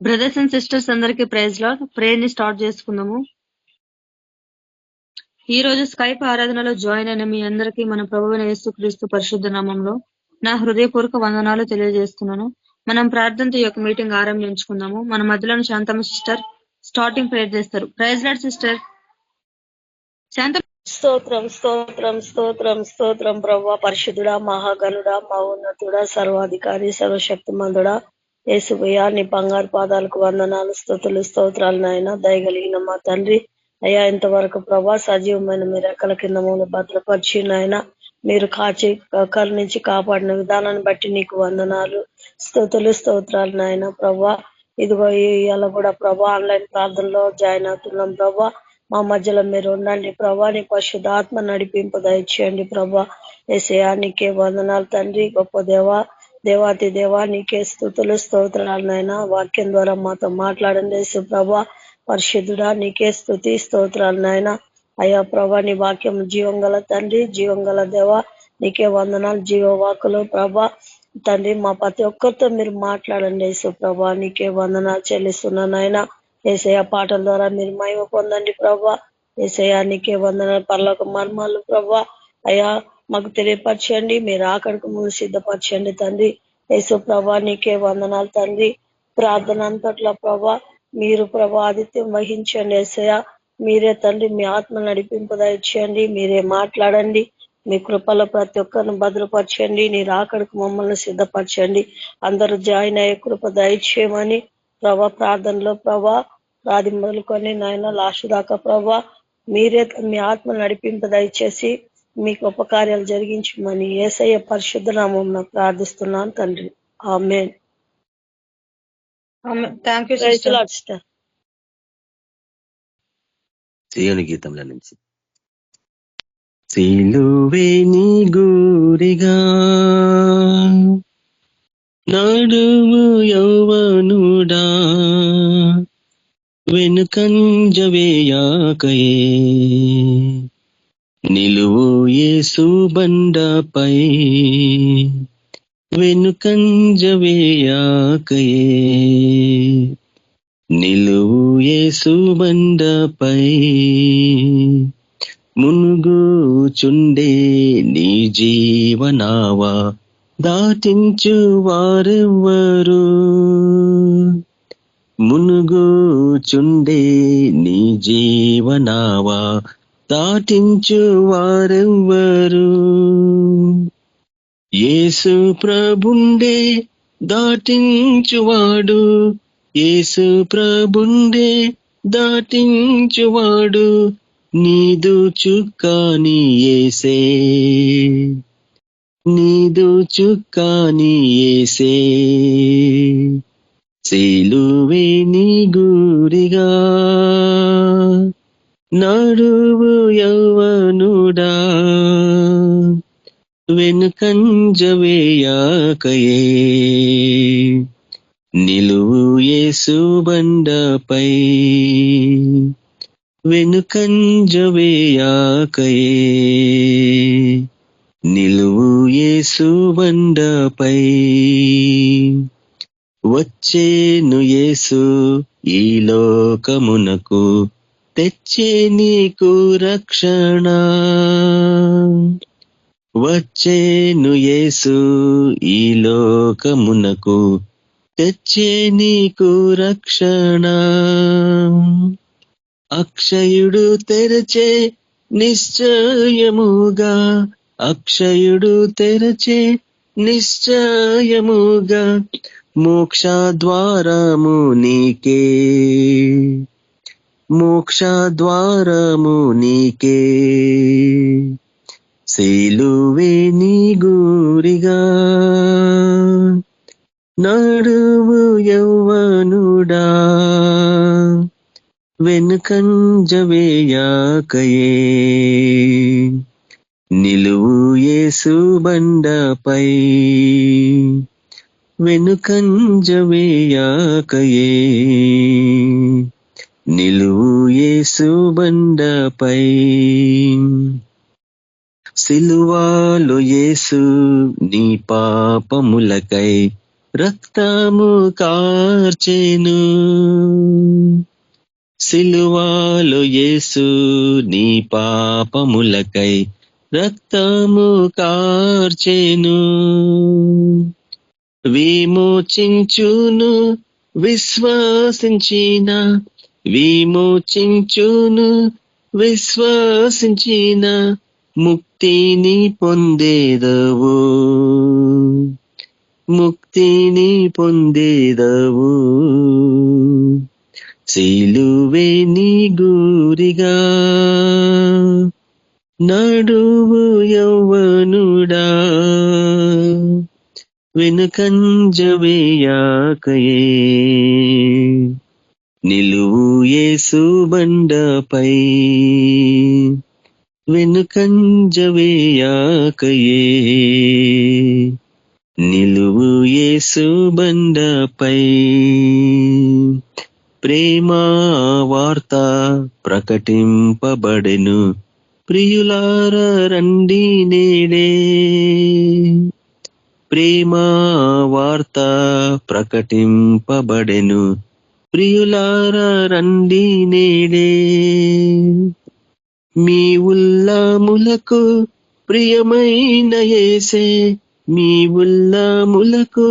Brothers and sisters అందరికీ praise lord. Prayer ని start చేసుకుందాము. ఈ రోజు స్కైప్ ఆరాధనలో జాయిన్ అయిన మీ అందరికీ మన ప్రభువైన యేసుక్రీస్తు పరిశుద్ధ నామంలో నా హృదయపూర్వక వందనాలు తెలియజేస్తున్నాను. మనం ప్రార్థనతో ఈ యొక్క మీటింగ్ ఆరంభించుకుందాము. మన మధ్యలోని శాంతమ్మ సిస్టర్ స్టార్టింగ్ ప్రేయర్ చేస్తారు. Praise lord sister. శాంతమ్మ. స్తోత్రం స్తోత్రం స్తోత్రం స్తోత్రం ప్రవ్వా, పరిశుద్ధుడా, మహాగణుడా, మహోన్నతుడా, సర్వాధికారి, సర్వశక్తిమంతుడా, యేసువయ్యా, నీ బంగారు పాదాలకు వందనాలు, స్తుతులు, స్తోత్రాలు నాయన. దయగలిగిన మా తండ్రి అయ్యా, ఇంతవరకు ప్రభా సజీవమైన మీ రెక్కల కింద మమ్మల్ని భద్రపరిచి నాయన మీరు కాచి కరుణించి కాపాడిన విధానాన్ని బట్టి నీకు వందనాలు, స్తుతులు, స్తోత్రాలు నాయన. ప్రభా ఇదిగో ఇలా కూడా ప్రభా ఆన్లైన్ ప్రార్థనలో జాయిన్ అవుతున్నాం ప్రభా. మా మధ్యలో మీరు ఉండండి ప్రభా. నీ పరిశుద్ధాత్మ నడిపింపు దయచేయండి ప్రభా. యేసయ్యా నీకే వందనాలు తండ్రి. గొప్ప దేవా, దేవాతి దేవా, నీకే స్తుతులు, స్తోత్రాలు నాయన. వాక్యం ద్వారా మాతో మాట్లాడండి యేసు ప్రభా. పరిశుద్ధుడా, నీకే స్తుతి స్తోత్రాలు నాయన. అయ్యా ప్రభా, నీ వాక్యం జీవంగల తండ్రి, జీవంగల దేవా, నీకే వందనాలు. జీవవాకులు ప్రభా తండ్రి, మా ప్రతి ఒక్కరితో మీరు మాట్లాడండి యేసు ప్రభా. నీకే వందనాలు చెల్లిస్తున్నాను నాయన. యేసయ్య పాటల ద్వారా మీరు మహిమ పొందండి ప్రభా. యేసయ్య నీకే వందనాలు. పరలోక మర్మాలు ప్రభా అయ్యా మాకు తెలియపరచండి. మీరు అక్కడికి ముందు సిద్ధపరచండి తండ్రి. యేసు ప్రభా నీకే వందనాలు తండ్రి. ప్రార్థన అంతట్ల ప్రభా మీరు ప్రభా ఆదిత్యం వహించండి. యేసయ్య మీరే తండ్రి, మీ ఆత్మ నడిపింపు దయచేయండి. మీరే మాట్లాడండి. మీ కృపలో ప్రతి ఒక్కరిని భద్రపరచండి. నీ రాకడికి మమ్మల్ని సిద్ధపరచండి. అందరూ జాయిన్ అయ్యే కృప దయచేయమని ప్రభా ప్రార్థనలో ప్రభా ఆది మొదలుకొని నాయన లాస్ట్ దాకా ప్రభా మీరే మీ ఆత్మ నడిపింప దయచేసి మీ గొప్ప కార్యాలు జరిగించమని యేసయ్య పరిశుద్ధ నామమున ప్రార్థిస్తున్నాను తండ్రి. ఆమేన్. Thank you praise sister. Lord sister. సీయోను గీతంలో నుంచి సిలువే నీ గూరిగా నడుము యౌవనుడా వెనుకంజవేయాకయే నిలువు యేసు బండపై వెనుకంజవేయాకయే నిలువు యేసు బండపై మునుగుచుండే నీ జీవనావా దాటించు వారెవ్వరు మునుగుచుండే నీ జీవనావా దాటించు వారెవ్వరు యేసు ప్రభుండే దాటించువాడు యేసు ప్రభుండే దాటించువాడు నీదు చుక్కాని యేసే నీదు చుక్కాని యేసే సిలువే నీ గురిగా నడువు యౌవనుడా వెనుకంజవేయాకయే నిలువు యేసు బండపై వెనుకంజవేయాకయే నిలువు యేసు బండపై వచ్చేను యేసు ఈ లోకమునకు తెచ్చే నీకు రక్షణ వచ్చేను యేసు ఈ లోకమునకు తెచ్చే నీకు రక్షణ అక్షయుడు తెరచే నిశ్చయముగా అక్షయుడు తెరచే నిశ్చయముగా మోక్ష ద్వారము నీకే మోక్ష ద్వారము నీకే సిలువే నీ గురిగా నడువు యౌవనుడా వెనుకంజవేయాకయే నిలువు యేసు బండపై వెనుకంజవేయాకయే నిలువు యేసు బండపై సిలువలో యేసు నీ పాపములకై రక్తము కార్చెను. సిలువాలో యేసు నీ పాపములకై రక్తము కార్చెను. విమోచించును విశ్వాసించిన, విమోచించును విశ్వాసించిన, ముక్తిని పొందేదవు, ముక్తిని పొందేదవు. సిలువే నీ గురిగా నడువు యవ్వనుడా, వెనుకంజవేయాకయే నిలువు యేసు బండపై, వెనుకంజవేయాకయే నిలువు యేసు బండపై. ప్రేమ వార్త ప్రకటింపబడెను, ప్రియులార రండి నేడే. ప్రేమ వార్త ప్రకటింపబడెను, ప్రియులార రండి నేడే. మీ ఉల్లాములకు ప్రియమైన యేసే, మీ ఉల్లాములకు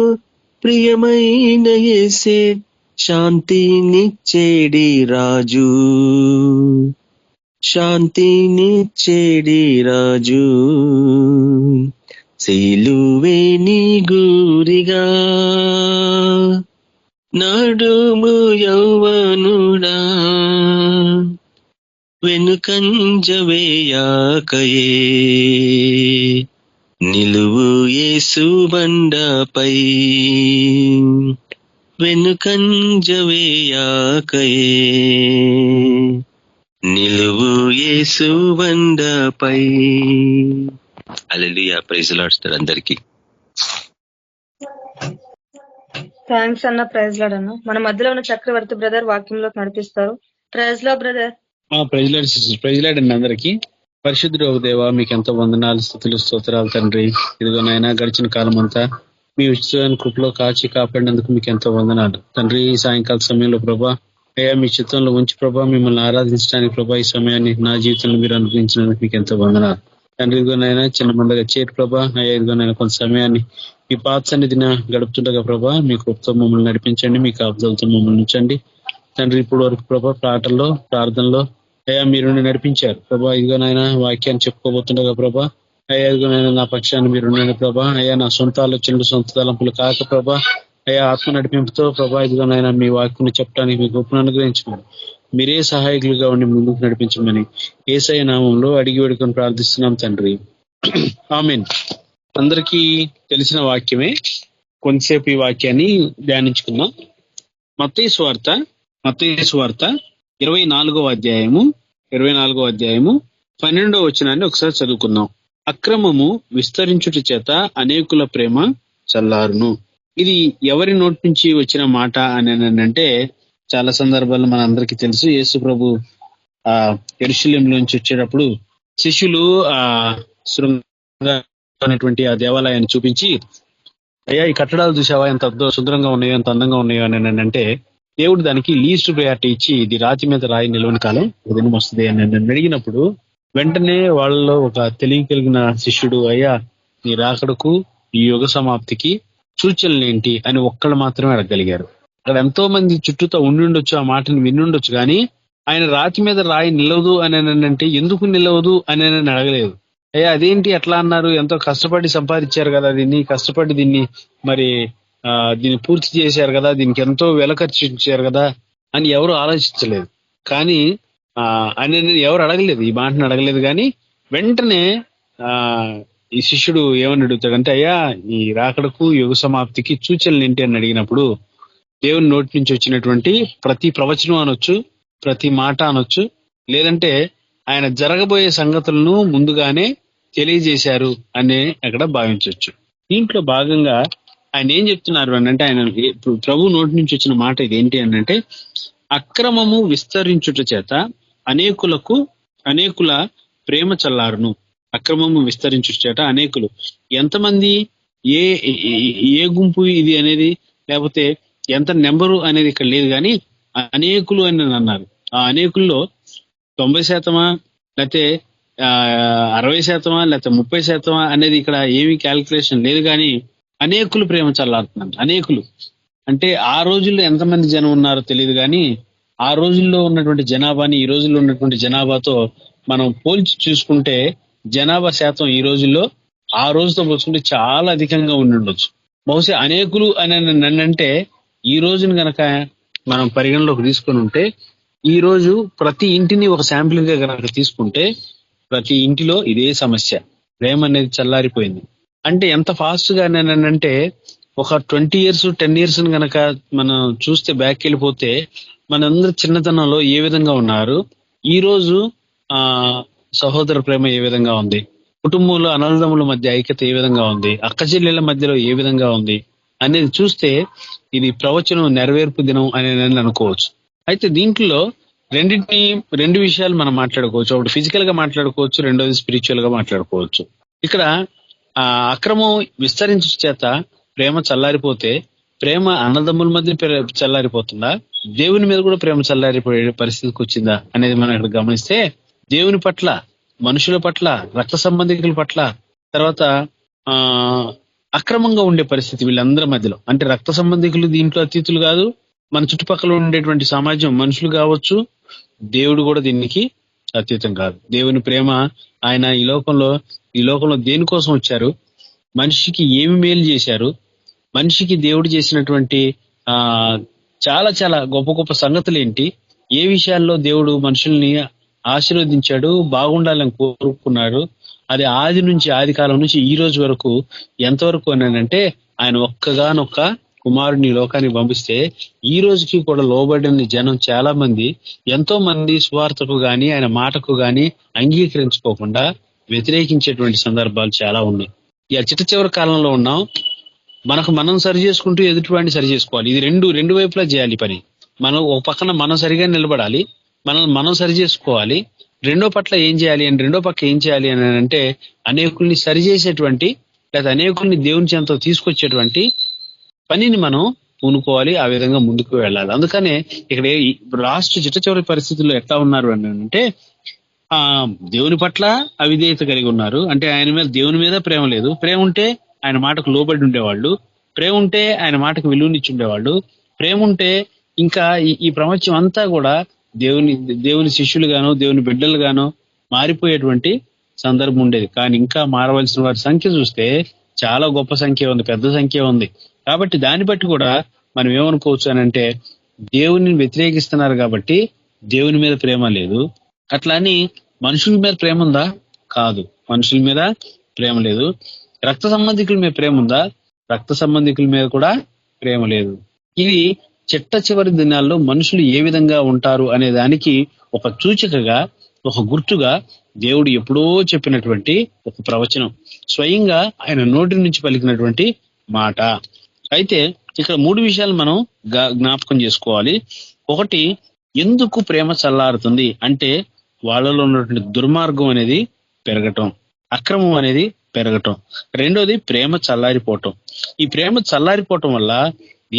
ప్రియమైన యేసే, శాంతినిచ్చేడి రాజు, శాంతినిచ్చేడి రాజు. సిలువే నీ గురిగా నడుము యవ్వనుడా, వెనుకంజవేయాకయే నిలువు యేసు బండపై, వెనుకంజవేయాకయే నిలువు యేసు బండపై. హల్లెలూయా. ప్రైజ్ ది లార్డ్ అందరికీ. థ్యాంక్స్ అన్న. ప్రైజ్ లార్డ్ అన్న. మన మధ్యలో ఉన్న చక్రవర్తి బ్రదర్ వాక్యంలోకి నడిపిస్తారు. Praise lord brother. Praise lord sister. Praise lord అండి అందరికీ. పరిశుద్ధుడు దేవా, మీకు ఎంతో వందనాలు, స్తుతులు, స్తోత్రాలు తండ్రి. ఇదిగో నాయన, గడిచిన కాలం అంతా మీ ఉచితమైన కృపలో కాచి కాపాడినందుకు మీకు ఎంతో వందనాలు తండ్రి. ఈ సాయంకాల సమయంలో ప్రభా అయ్యా మీ చిత్తంలో ఉంచి ప్రభా మిమ్మల్ని ఆరాధించడానికి ప్రభా ఈ సమయాన్ని నా జీవితంలో మీరు అనుగ్రహించినందుకు మీకు ఎంతో వందనాలు తండ్రి. ఇదిగోనైనా చిన్న మందగా చేరు ప్రభా. అయ్యా ఇదిగోనైనా కొంత సమయాన్ని మీ పాత సన్నిధిన గడుపుతుండగా ప్రభా మీ కృపతో మమ్మల్ని నడిపించండి, మీ కాపుదలతో మమ్మల్ని ఉంచండి తండ్రి. ఇప్పుడు వరకు ప్రభా పాటల్లో ప్రార్థనలో అయ్యా మీరు నడిపించారు ప్రభా. ఇదిగోనైనా వాక్యాన్ని చెప్పుకోబోతుండగా ప్రభా అయ్యా ఇదిగోనైనా నా పక్షాన్ని మీరు ప్రభా. అయ్యా నా సొంత ఆలోచనలు సొంత తలంపులు కాక ప్రభా అయ్యా ఆత్మ నడిపింపుతో ప్రభా ఇదిగోనైనా మీ వాక్యాన్ని చెప్పడానికి మీ గొప్పను అనుగ్రహించమని, మీరే సహాయకులుగా ఉండి ముందుకు నడిపించమని యేసయ్య నామంలో అడిగి వేడుకొని ప్రార్థిస్తున్నాం తండ్రి. ఆమేన్. అందరికీ తెలిసిన వాక్యమే. కొంతసేపు ఈ వాక్యాన్ని ధ్యానించుకుందాం. మత్తయి సువార్త 24వ అధ్యాయము 12వ వచనాన్ని ఒకసారి చదువుకుందాం. అక్రమము విస్తరించుట చేత అనేకుల ప్రేమ చల్లారును. ఇది ఎవరి నోటి నుంచి వచ్చిన మాట అని అంటే చాలా సందర్భాల్లో మన అందరికీ తెలుసు. యేసు ప్రభు యెరూషలేములోంచి వచ్చేటప్పుడు శిష్యులు అనేటువంటి ఆ దేవాలయాన్ని చూపించి, అయ్యా ఈ కట్టడాలు చూసావా ఎంత శుభ్రంగా ఉన్నాయో, ఎంత అందంగా ఉన్నాయో అని అంటే దేవుడు దానికి లీస్ట్ ప్రయారిటీ ఇచ్చి ఇది రాతి మీద రాయి నిలవని కాలం దినం వస్తుంది అని అడిగినప్పుడు వెంటనే వాళ్ళలో ఒక తెలివి కలిగిన శిష్యుడు, అయ్యా నీ రాకడకు ఈ యుగ సమాప్తికి సూచనలేంటి అని ఒక్కళ్ళు మాత్రమే అడగలిగారు. అక్కడ ఎంతో మంది చుట్టూతో ఉండుండొచ్చు, ఆ మాటను వినుండొచ్చు, కానీ ఆయన రాతి మీద రాయి నిలవదు అని అంటే ఎందుకు నిలవదు అని అడగలేదు. అయ్యా అదేంటి ఎట్లా అన్నారు, ఎంతో కష్టపడి సంపాదించారు కదా దీన్ని, కష్టపడి దీన్ని మరి దీన్ని పూర్తి చేశారు కదా, దీనికి ఎంతో వెల ఖర్చించారు కదా అని ఎవరు ఆలోచించలేదు. కానీ ఆయన ఎవరు అడగలేదు, ఈ మాటను అడగలేదు. కానీ వెంటనే ఈ శిష్యుడు ఏమని అడుగుతాడంటే, అయ్యా ఈ రాకడకు యుగ సమాప్తికి సూచనలు ఏంటి అని అడిగినప్పుడు దేవుని నోటి నుంచి వచ్చినటువంటి ప్రతి ప్రవచనం అనొచ్చు, ప్రతి మాట అనొచ్చు, లేదంటే ఆయన జరగబోయే సంగతులను ముందుగానే తెలియజేశారు అనే అక్కడ భావించవచ్చు. దీంట్లో భాగంగా ఆయన ఏం చెప్తున్నారు అని అంటే, ఆయన ప్రభు నోటి నుంచి వచ్చిన మాట ఇదేంటి అని అంటే, అక్రమము విస్తరించుట చేత అనేకుల ప్రేమ చల్లారును. అక్రమము విస్తరించుట చేత అనేకులు, ఎంతమంది, ఏ గుంపు ఇది అనేది లేకపోతే ఎంత నెంబరు అనేది ఇక్కడ లేదు, కానీ అనేకులు అని అన్నారు. ఆ అనేకుల్లో 90% లేకపోతే 60% లేకపోతే 30% అనేది ఇక్కడ ఏమీ క్యాలిక్యులేషన్ లేదు, కానీ అనేకులు ప్రేమ చల్లారుతున్నారు. అనేకులు అంటే ఆ రోజుల్లో ఎంతమంది జనం ఉన్నారో తెలియదు, కానీ ఆ రోజుల్లో ఉన్నటువంటి జనాభాని ఈ రోజుల్లో ఉన్నటువంటి జనాభాతో మనం పోల్చి చూసుకుంటే జనాభా శాతం ఈ రోజుల్లో ఆ రోజుతో పోల్చుకుంటే చాలా అధికంగా ఉండొచ్చు. బహుశా అనేకులు అని నన్నంటే ఈ రోజును గనక మనం పరిగణలోకి తీసుకొని ఉంటే, ఈ రోజు ప్రతి ఇంటిని ఒక శాంపిల్ గా గనక తీసుకుంటే ప్రతి ఇంటిలో ఇదే సమస్య, ప్రేమ అనేది చల్లారిపోయింది. అంటే ఎంత ఫాస్ట్ గా అంటే ఒక 20 years 10 years గనక మనం చూస్తే బ్యాక్ వెళ్ళిపోతే మనందరూ చిన్నతనంలో ఏ విధంగా ఉన్నారు, ఈ రోజు సహోదర ప్రేమ ఏ విధంగా ఉంది, కుటుంబంలో అన్నదమ్ముల మధ్య ఐక్యత ఏ విధంగా ఉంది, అక్క చెల్లెల మధ్యలో ఏ విధంగా ఉంది అనేది చూస్తే ఇది ప్రవచనం నెరవేర్పు దినం అనేది అనుకోవచ్చు. అయితే దీంట్లో రెండు విషయాలు మనం మాట్లాడుకోవచ్చు. ఒకటి ఫిజికల్ గా మాట్లాడుకోవచ్చు, రెండోది స్పిరిచువల్ గా మాట్లాడుకోవచ్చు. ఇక్కడ అక్రమం విస్తరించు చేత ప్రేమ చల్లారిపోతే ప్రేమ అన్నదమ్ముల మధ్య చల్లారిపోతుందా, దేవుని మీద కూడా ప్రేమ చల్లారిపోయే పరిస్థితికి వచ్చిందా అనేది మనం ఇక్కడ గమనిస్తే, దేవుని పట్ల, మనుషుల పట్ల, రక్త సంబంధికుల పట్ల, తర్వాత అక్రమంగా ఉండే పరిస్థితి వీళ్ళందరి మధ్యలో. అంటే రక్త సంబంధికులు దీంట్లో అతీతులు కాదు, మన చుట్టుపక్కల ఉండేటువంటి సమాజం మనుషులు కావచ్చు, దేవుడు కూడా దీనికి అతీతం కాదు. దేవుని ప్రేమ ఆయన ఈ లోకంలో దేనికోసం వచ్చారు, మనిషికి ఏమి మేలు చేశారు, మనిషికి దేవుడు చేసినటువంటి చాలా చాలా గొప్ప గొప్ప సంగతులు ఏంటి, ఏ విషయాల్లో దేవుడు మనుషుల్ని ఆశీర్వదించాడు, బాగుండాలని కోరుకున్నాడు, అది ఆది కాలం నుంచి ఈ రోజు వరకు ఎంతవరకు అనంటే ఆయన ఒక్కగానొక్క కుమారుని లోకానికి పంపిస్తే ఈ రోజుకి కూడా లోబడిన జనం చాలా మంది, ఎంతో మంది స్వార్థకు గాని ఆయన మాటకు గాని అంగీకరించుకోకుండా వ్యతిరేకించేటువంటి సందర్భాలు చాలా ఉన్నాయి. ఇక చివరి కాలంలో ఉన్నాం. మనం సరి చేసుకుంటూ ఎదుటివాడిని సరి చేసుకోవాలి. ఇది రెండు వైపులా చేయాలి పని. మనం ఒక పక్కన మనం సరిగా నిలబడాలి, మనం సరి చేసుకోవాలి. రెండో పట్ల ఏం చేయాలి అని అంటే అనేకుల్ని సరి చేసేటువంటి లేదా అనేకుల్ని దేవుని చెంత తీసుకొచ్చేటువంటి పనిని మనం పూనుకోవాలి, ఆ విధంగా ముందుకు వెళ్ళాలి. అందుకనే ఇక్కడ లాస్ట్ చివరి పరిస్థితుల్లో ఎట్లా ఉన్నారు అని అంటే దేవుని పట్ల అవిధేయత కలిగి ఉన్నారు. అంటే ఆయన మీద దేవుని మీద ప్రేమ లేదు. ప్రేమ ఉంటే ఆయన మాటకు లోబడి ఉండేవాళ్ళు, ప్రేమ ఉంటే ఆయన మాటకు విలువనిచ్చి ఉండేవాళ్ళు, ప్రేమ ఉంటే ఇంకా ఈ ప్రపంచం అంతా కూడా దేవుని శిష్యులుగానో దేవుని బిడ్డలుగానో మారిపోయేటువంటి సందర్భం ఉండేది. కానీ ఇంకా మారవలసిన వారి సంఖ్య చూస్తే చాలా గొప్ప సంఖ్య ఉంది, పెద్ద సంఖ్య ఉంది. కాబట్టి దాన్ని బట్టి కూడా మనం ఏమనుకోవచ్చు అని అంటే దేవుని వ్యతిరేకిస్తున్నారు కాబట్టి దేవుని మీద ప్రేమ లేదు. అట్లా అని మనుషుల మీద ప్రేమ ఉందా? కాదు, మనుషుల మీద ప్రేమ లేదు. రక్త సంబంధికుల మీద ప్రేమ ఉందా? రక్త సంబంధికుల మీద కూడా ప్రేమ లేదు. ఇది చివరి దినాల్లో మనుషులు ఏ విధంగా ఉంటారు అనే దానికి ఒక సూచికగా, ఒక గుర్తుగా దేవుడు ఎప్పుడో చెప్పినటువంటి ఒక ప్రవచనం, స్వయంగా ఆయన నోటి నుంచి పలికినటువంటి మాట. అయితే ఇక్కడ 3 విషయాలు మనం జ్ఞాపకం చేసుకోవాలి. ఒకటి, ఎందుకు ప్రేమ చల్లారుతుంది అంటే వాళ్ళలో ఉన్నటువంటి దుర్మార్గం అనేది పెరగటం, అక్రమం అనేది పెరగటం. రెండోది ప్రేమ చల్లారిపోవటం. ఈ ప్రేమ చల్లారిపోవటం వల్ల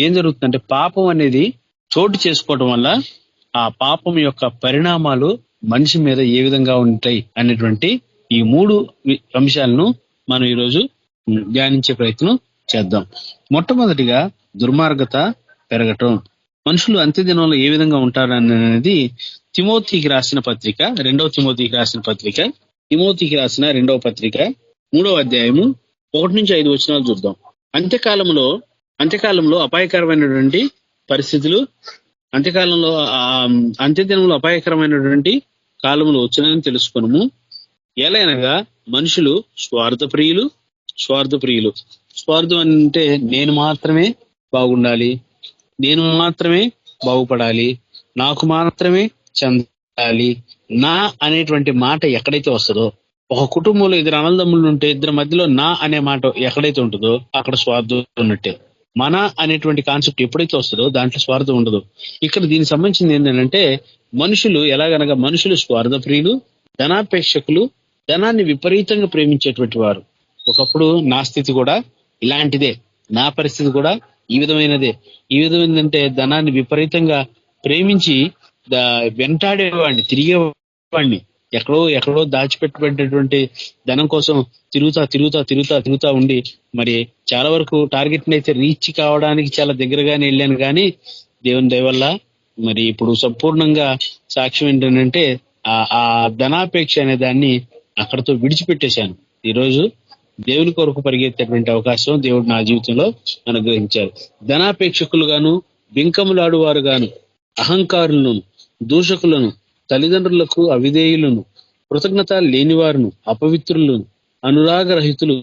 ఏం జరుగుతుందంటే పాపం అనేది చోటు చేసుకోవటం వల్ల ఆ పాపం యొక్క పరిణామాలు మనిషి మీద ఏ విధంగా ఉంటాయి అనేటువంటి ఈ 3 అంశాలను మనం ఈరోజు ధ్యానించే ప్రయత్నం చేద్దాం. మొట్టమొదటిగా దుర్మార్గత పెరగటం. మనుషులు అంత్యదినంలో ఏ విధంగా ఉంటారు అనేది తిమోతికి రాసిన పత్రిక, 2వ తిమోతికి రాసిన పత్రిక, తిమోతికి రాసిన 2వ పత్రిక 3వ అధ్యాయము 1-5 వచనాలు చూద్దాం. అంత్యకాలంలో అపాయకరమైనటువంటి పరిస్థితులు, అంత్యదినంలో అపాయకరమైనటువంటి కాలములు వచ్చినాయని తెలుసుకున్నాము. ఎలాగనగా మనుషులు స్వార్థప్రియులు. స్వార్థం అంటే నేను మాత్రమే బాగుండాలి, నేను మాత్రమే బాగుపడాలి, నాకు మాత్రమే చెందాలి, నా అనేటువంటి మాట ఎక్కడైతే వస్తుందో, ఒక కుటుంబంలో 2 అన్నదమ్ములు ఉంటే 2 మధ్యలో నా అనే మాట ఎక్కడైతే ఉంటుందో అక్కడ స్వార్థం ఉన్నట్టే. మన అనేటువంటి కాన్సెప్ట్ ఎప్పుడైతే వస్తుందో దాంట్లో స్వార్థం ఉండదు. ఇక్కడ దీనికి సంబంధించింది ఏంటంటే మనుషులు స్వార్థప్రియులు, ధనాపేక్షకులు, ధనాన్ని విపరీతంగా ప్రేమించేటువంటి వారు. ఒకప్పుడు నా స్థితి కూడా ఇలాంటిదే, నా పరిస్థితి కూడా ఈ విధమైనదంటే ధనాన్ని విపరీతంగా ప్రేమించి వెంటాడేవాడిని, తిరిగేవాడిని. ఎక్కడో దాచిపెట్టబడినటువంటి ధనం కోసం తిరుగుతా ఉండి మరి చాలా వరకు టార్గెట్ అయితే రీచ్ కావడానికి చాలా దగ్గరగానే వెళ్ళాను. కానీ దేవుని దయ వల్ల మరి ఇప్పుడు సంపూర్ణంగా సాక్ష్యం ఏంటంటే ఆ ధనాపేక్ష అనే దాన్ని అక్కడతో విడిచిపెట్టేశాను. ఈరోజు దేవుని కొరకు పరిగెత్తేటువంటి అవకాశం దేవుడు నా జీవితంలో అనుగ్రహించారు. ధనాపేక్షకులు గాను, బింకములాడు వారు గాను, అహంకారులను, దూషకులను, తల్లిదండ్రులకు అవిధేయులను, కృతజ్ఞత లేనివారును, అపవిత్రులను, అనురాగరహితులు,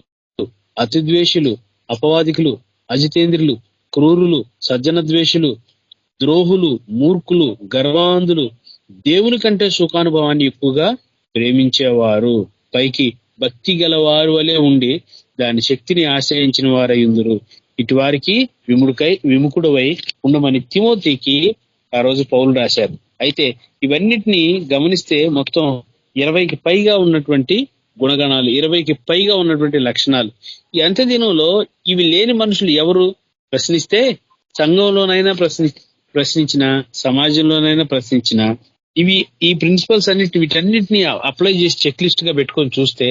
అతిద్వేషులు, అపవాదికులు, అజితేంద్రులు, క్రూరులు, సజ్జన ద్వేషులు, ద్రోహులు, మూర్ఖులు, గర్వాంధులు, దేవుని కంటే సుఖానుభవాన్ని ఎక్కువగా ప్రేమించేవారు, పైకి భక్తి గలవారు వలె ఉండి దాని శక్తిని ఆశ్రయించిన వారయ్యుందురు. ఇటు వారికి విముఖుడవై ఉండమని తిమోతికి ఆ రోజు పౌలు రాశారు. అయితే ఇవన్నిటిని గమనిస్తే మొత్తం 20కి పైగా ఉన్నటువంటి గుణగణాలు, 20కి పైగా ఉన్నటువంటి లక్షణాలు. ఈ అంత్య దినంలో ఇవి లేని మనుషులు ఎవరు ప్రశ్నిస్తే, సంఘంలోనైనా ప్రశ్నించిన, సమాజంలోనైనా ప్రశ్నించిన, ఈ ప్రిన్సిపల్స్ వీటన్నిటిని అప్లై చేసి చెక్ లిస్ట్ గా పెట్టుకొని చూస్తే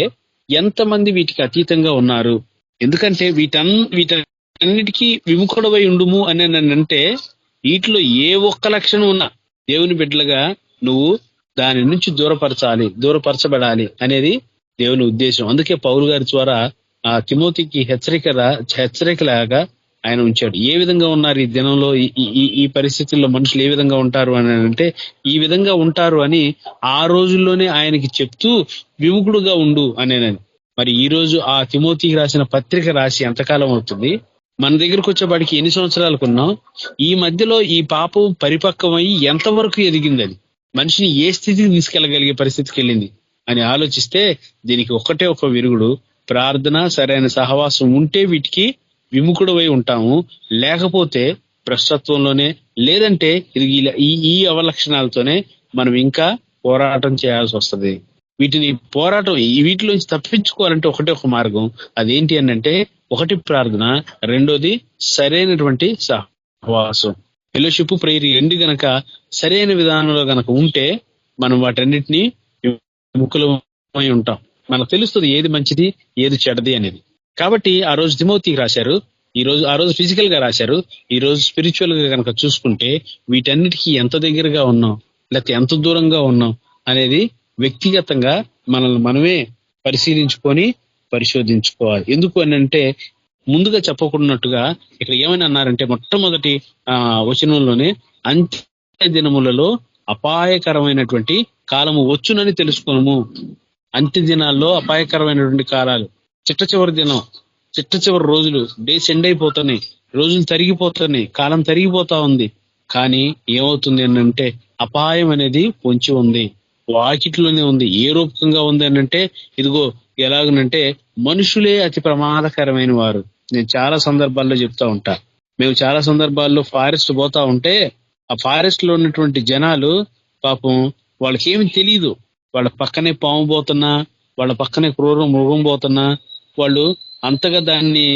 ఎంతమంది వీటికి అతీతంగా ఉన్నారు? ఎందుకంటే వీటన్నిటికీ విముఖుడవై ఉండుము అని అంటే వీటిలో ఏ ఒక్క లక్షణం ఉన్నా దేవుని బిడ్డలుగా నువ్వు దాని నుంచి దూరపరచబడాలి అనేది దేవుని ఉద్దేశం. అందుకే పౌలు గారి ద్వారా ఆ తిమోతికి హెచ్చరికలాగా ఆయన ఉంచాడు. ఏ విధంగా ఉన్నారు ఈ దినంలో, ఈ పరిస్థితుల్లో మనుషులు ఏ విధంగా ఉంటారు అని అంటే ఈ విధంగా ఉంటారు అని ఆ రోజుల్లోనే ఆయనకి చెప్తూ విముఖుడుగా ఉండు అనేనని. మరి ఈ రోజు ఆ తిమోతికి రాసిన పత్రిక రాసి ఎంతకాలం అవుతుంది? మన దగ్గరకు వచ్చేవాడికి ఎన్ని సంవత్సరాలకు ఉన్నాం? ఈ మధ్యలో ఈ పాపం పరిపక్వమై ఎంతవరకు ఎదిగింది, అది మనిషిని ఏ స్థితికి తీసుకెళ్లగలిగే పరిస్థితికి వెళ్ళింది అని ఆలోచిస్తే దీనికి ఒక్కటే ఒక విరుగుడు, ప్రార్థన, సరైన సహవాసం ఉంటే వీటికి విముఖుడవై ఉంటాము. లేకపోతే భ్రష్టత్వంలోనే, లేదంటే ఈ అవలక్షణాలతోనే మనం ఇంకా పోరాటం చేయాల్సి వస్తుంది. వీటిలోంచి తప్పించుకోవాలంటే ఒకటే ఒక మార్గం. అదేంటి అంటే, ఒకటి ప్రార్థన, రెండోది సరైనటువంటి సహవాసం, ఫెలోషిప్, ప్రేయర్. రెండు గనక సరైన విధానంలో గనక ఉంటే మనం వాటన్నిటినీ విముఖులమై ఉంటాం. మనకు తెలుస్తుంది ఏది మంచిది, ఏది చెడ్డది అనేది. కాబట్టి ఆ రోజు తిమోతికి రాశారు, ఆ రోజు ఫిజికల్ గా రాశారు. ఈ రోజు స్పిరిచువల్ గా కనుక చూసుకుంటే వీటన్నిటికీ ఎంత దగ్గరగా ఉన్నాం, లేకపోతే ఎంత దూరంగా ఉన్నాం అనేది వ్యక్తిగతంగా మనల్ని మనమే పరిశోధించుకోవాలి. ఎందుకు అని అంటే, ముందుగా చెప్పకున్నట్టుగా ఇక్కడ ఏమైనా అన్నారంటే, మొట్టమొదటి వచనంలోనే అంత్య దినములలో అపాయకరమైనటువంటి కాలము వచ్చునని తెలుసుకున్నాము. అంత్య దినాల్లో అపాయకరమైనటువంటి కాలాలు, చిట్ట చివరి రోజులు, డేస్ ఎండ్ అయిపోతున్నాయి, రోజులు తరిగిపోతున్నాయి, కాలం తరిగిపోతా ఉంది. కానీ ఏమవుతుంది అంటే, అపాయం అనేది పొంచి ఉంది, వాకిట్లోనే ఉంది. ఏ రూపకంగా ఉంది అంటే, ఇదిగో ఎలాగనంటే మనుషులే అతి ప్రమాదకరమైన వారు. నేను చాలా సందర్భాల్లో చెప్తా ఉంటా. మేము చాలా సందర్భాల్లో ఫారెస్ట్ పోతా ఉంటే ఆ ఫారెస్ట్ లో ఉన్నటువంటి జనాలు పాపం వాళ్ళకి ఏమి తెలియదు. వాళ్ళ పక్కనే పాము పోతున్నా, వాళ్ళ పక్కనే క్రూర మృగం పోతున్నా వాళ్ళు అంతగా దాన్ని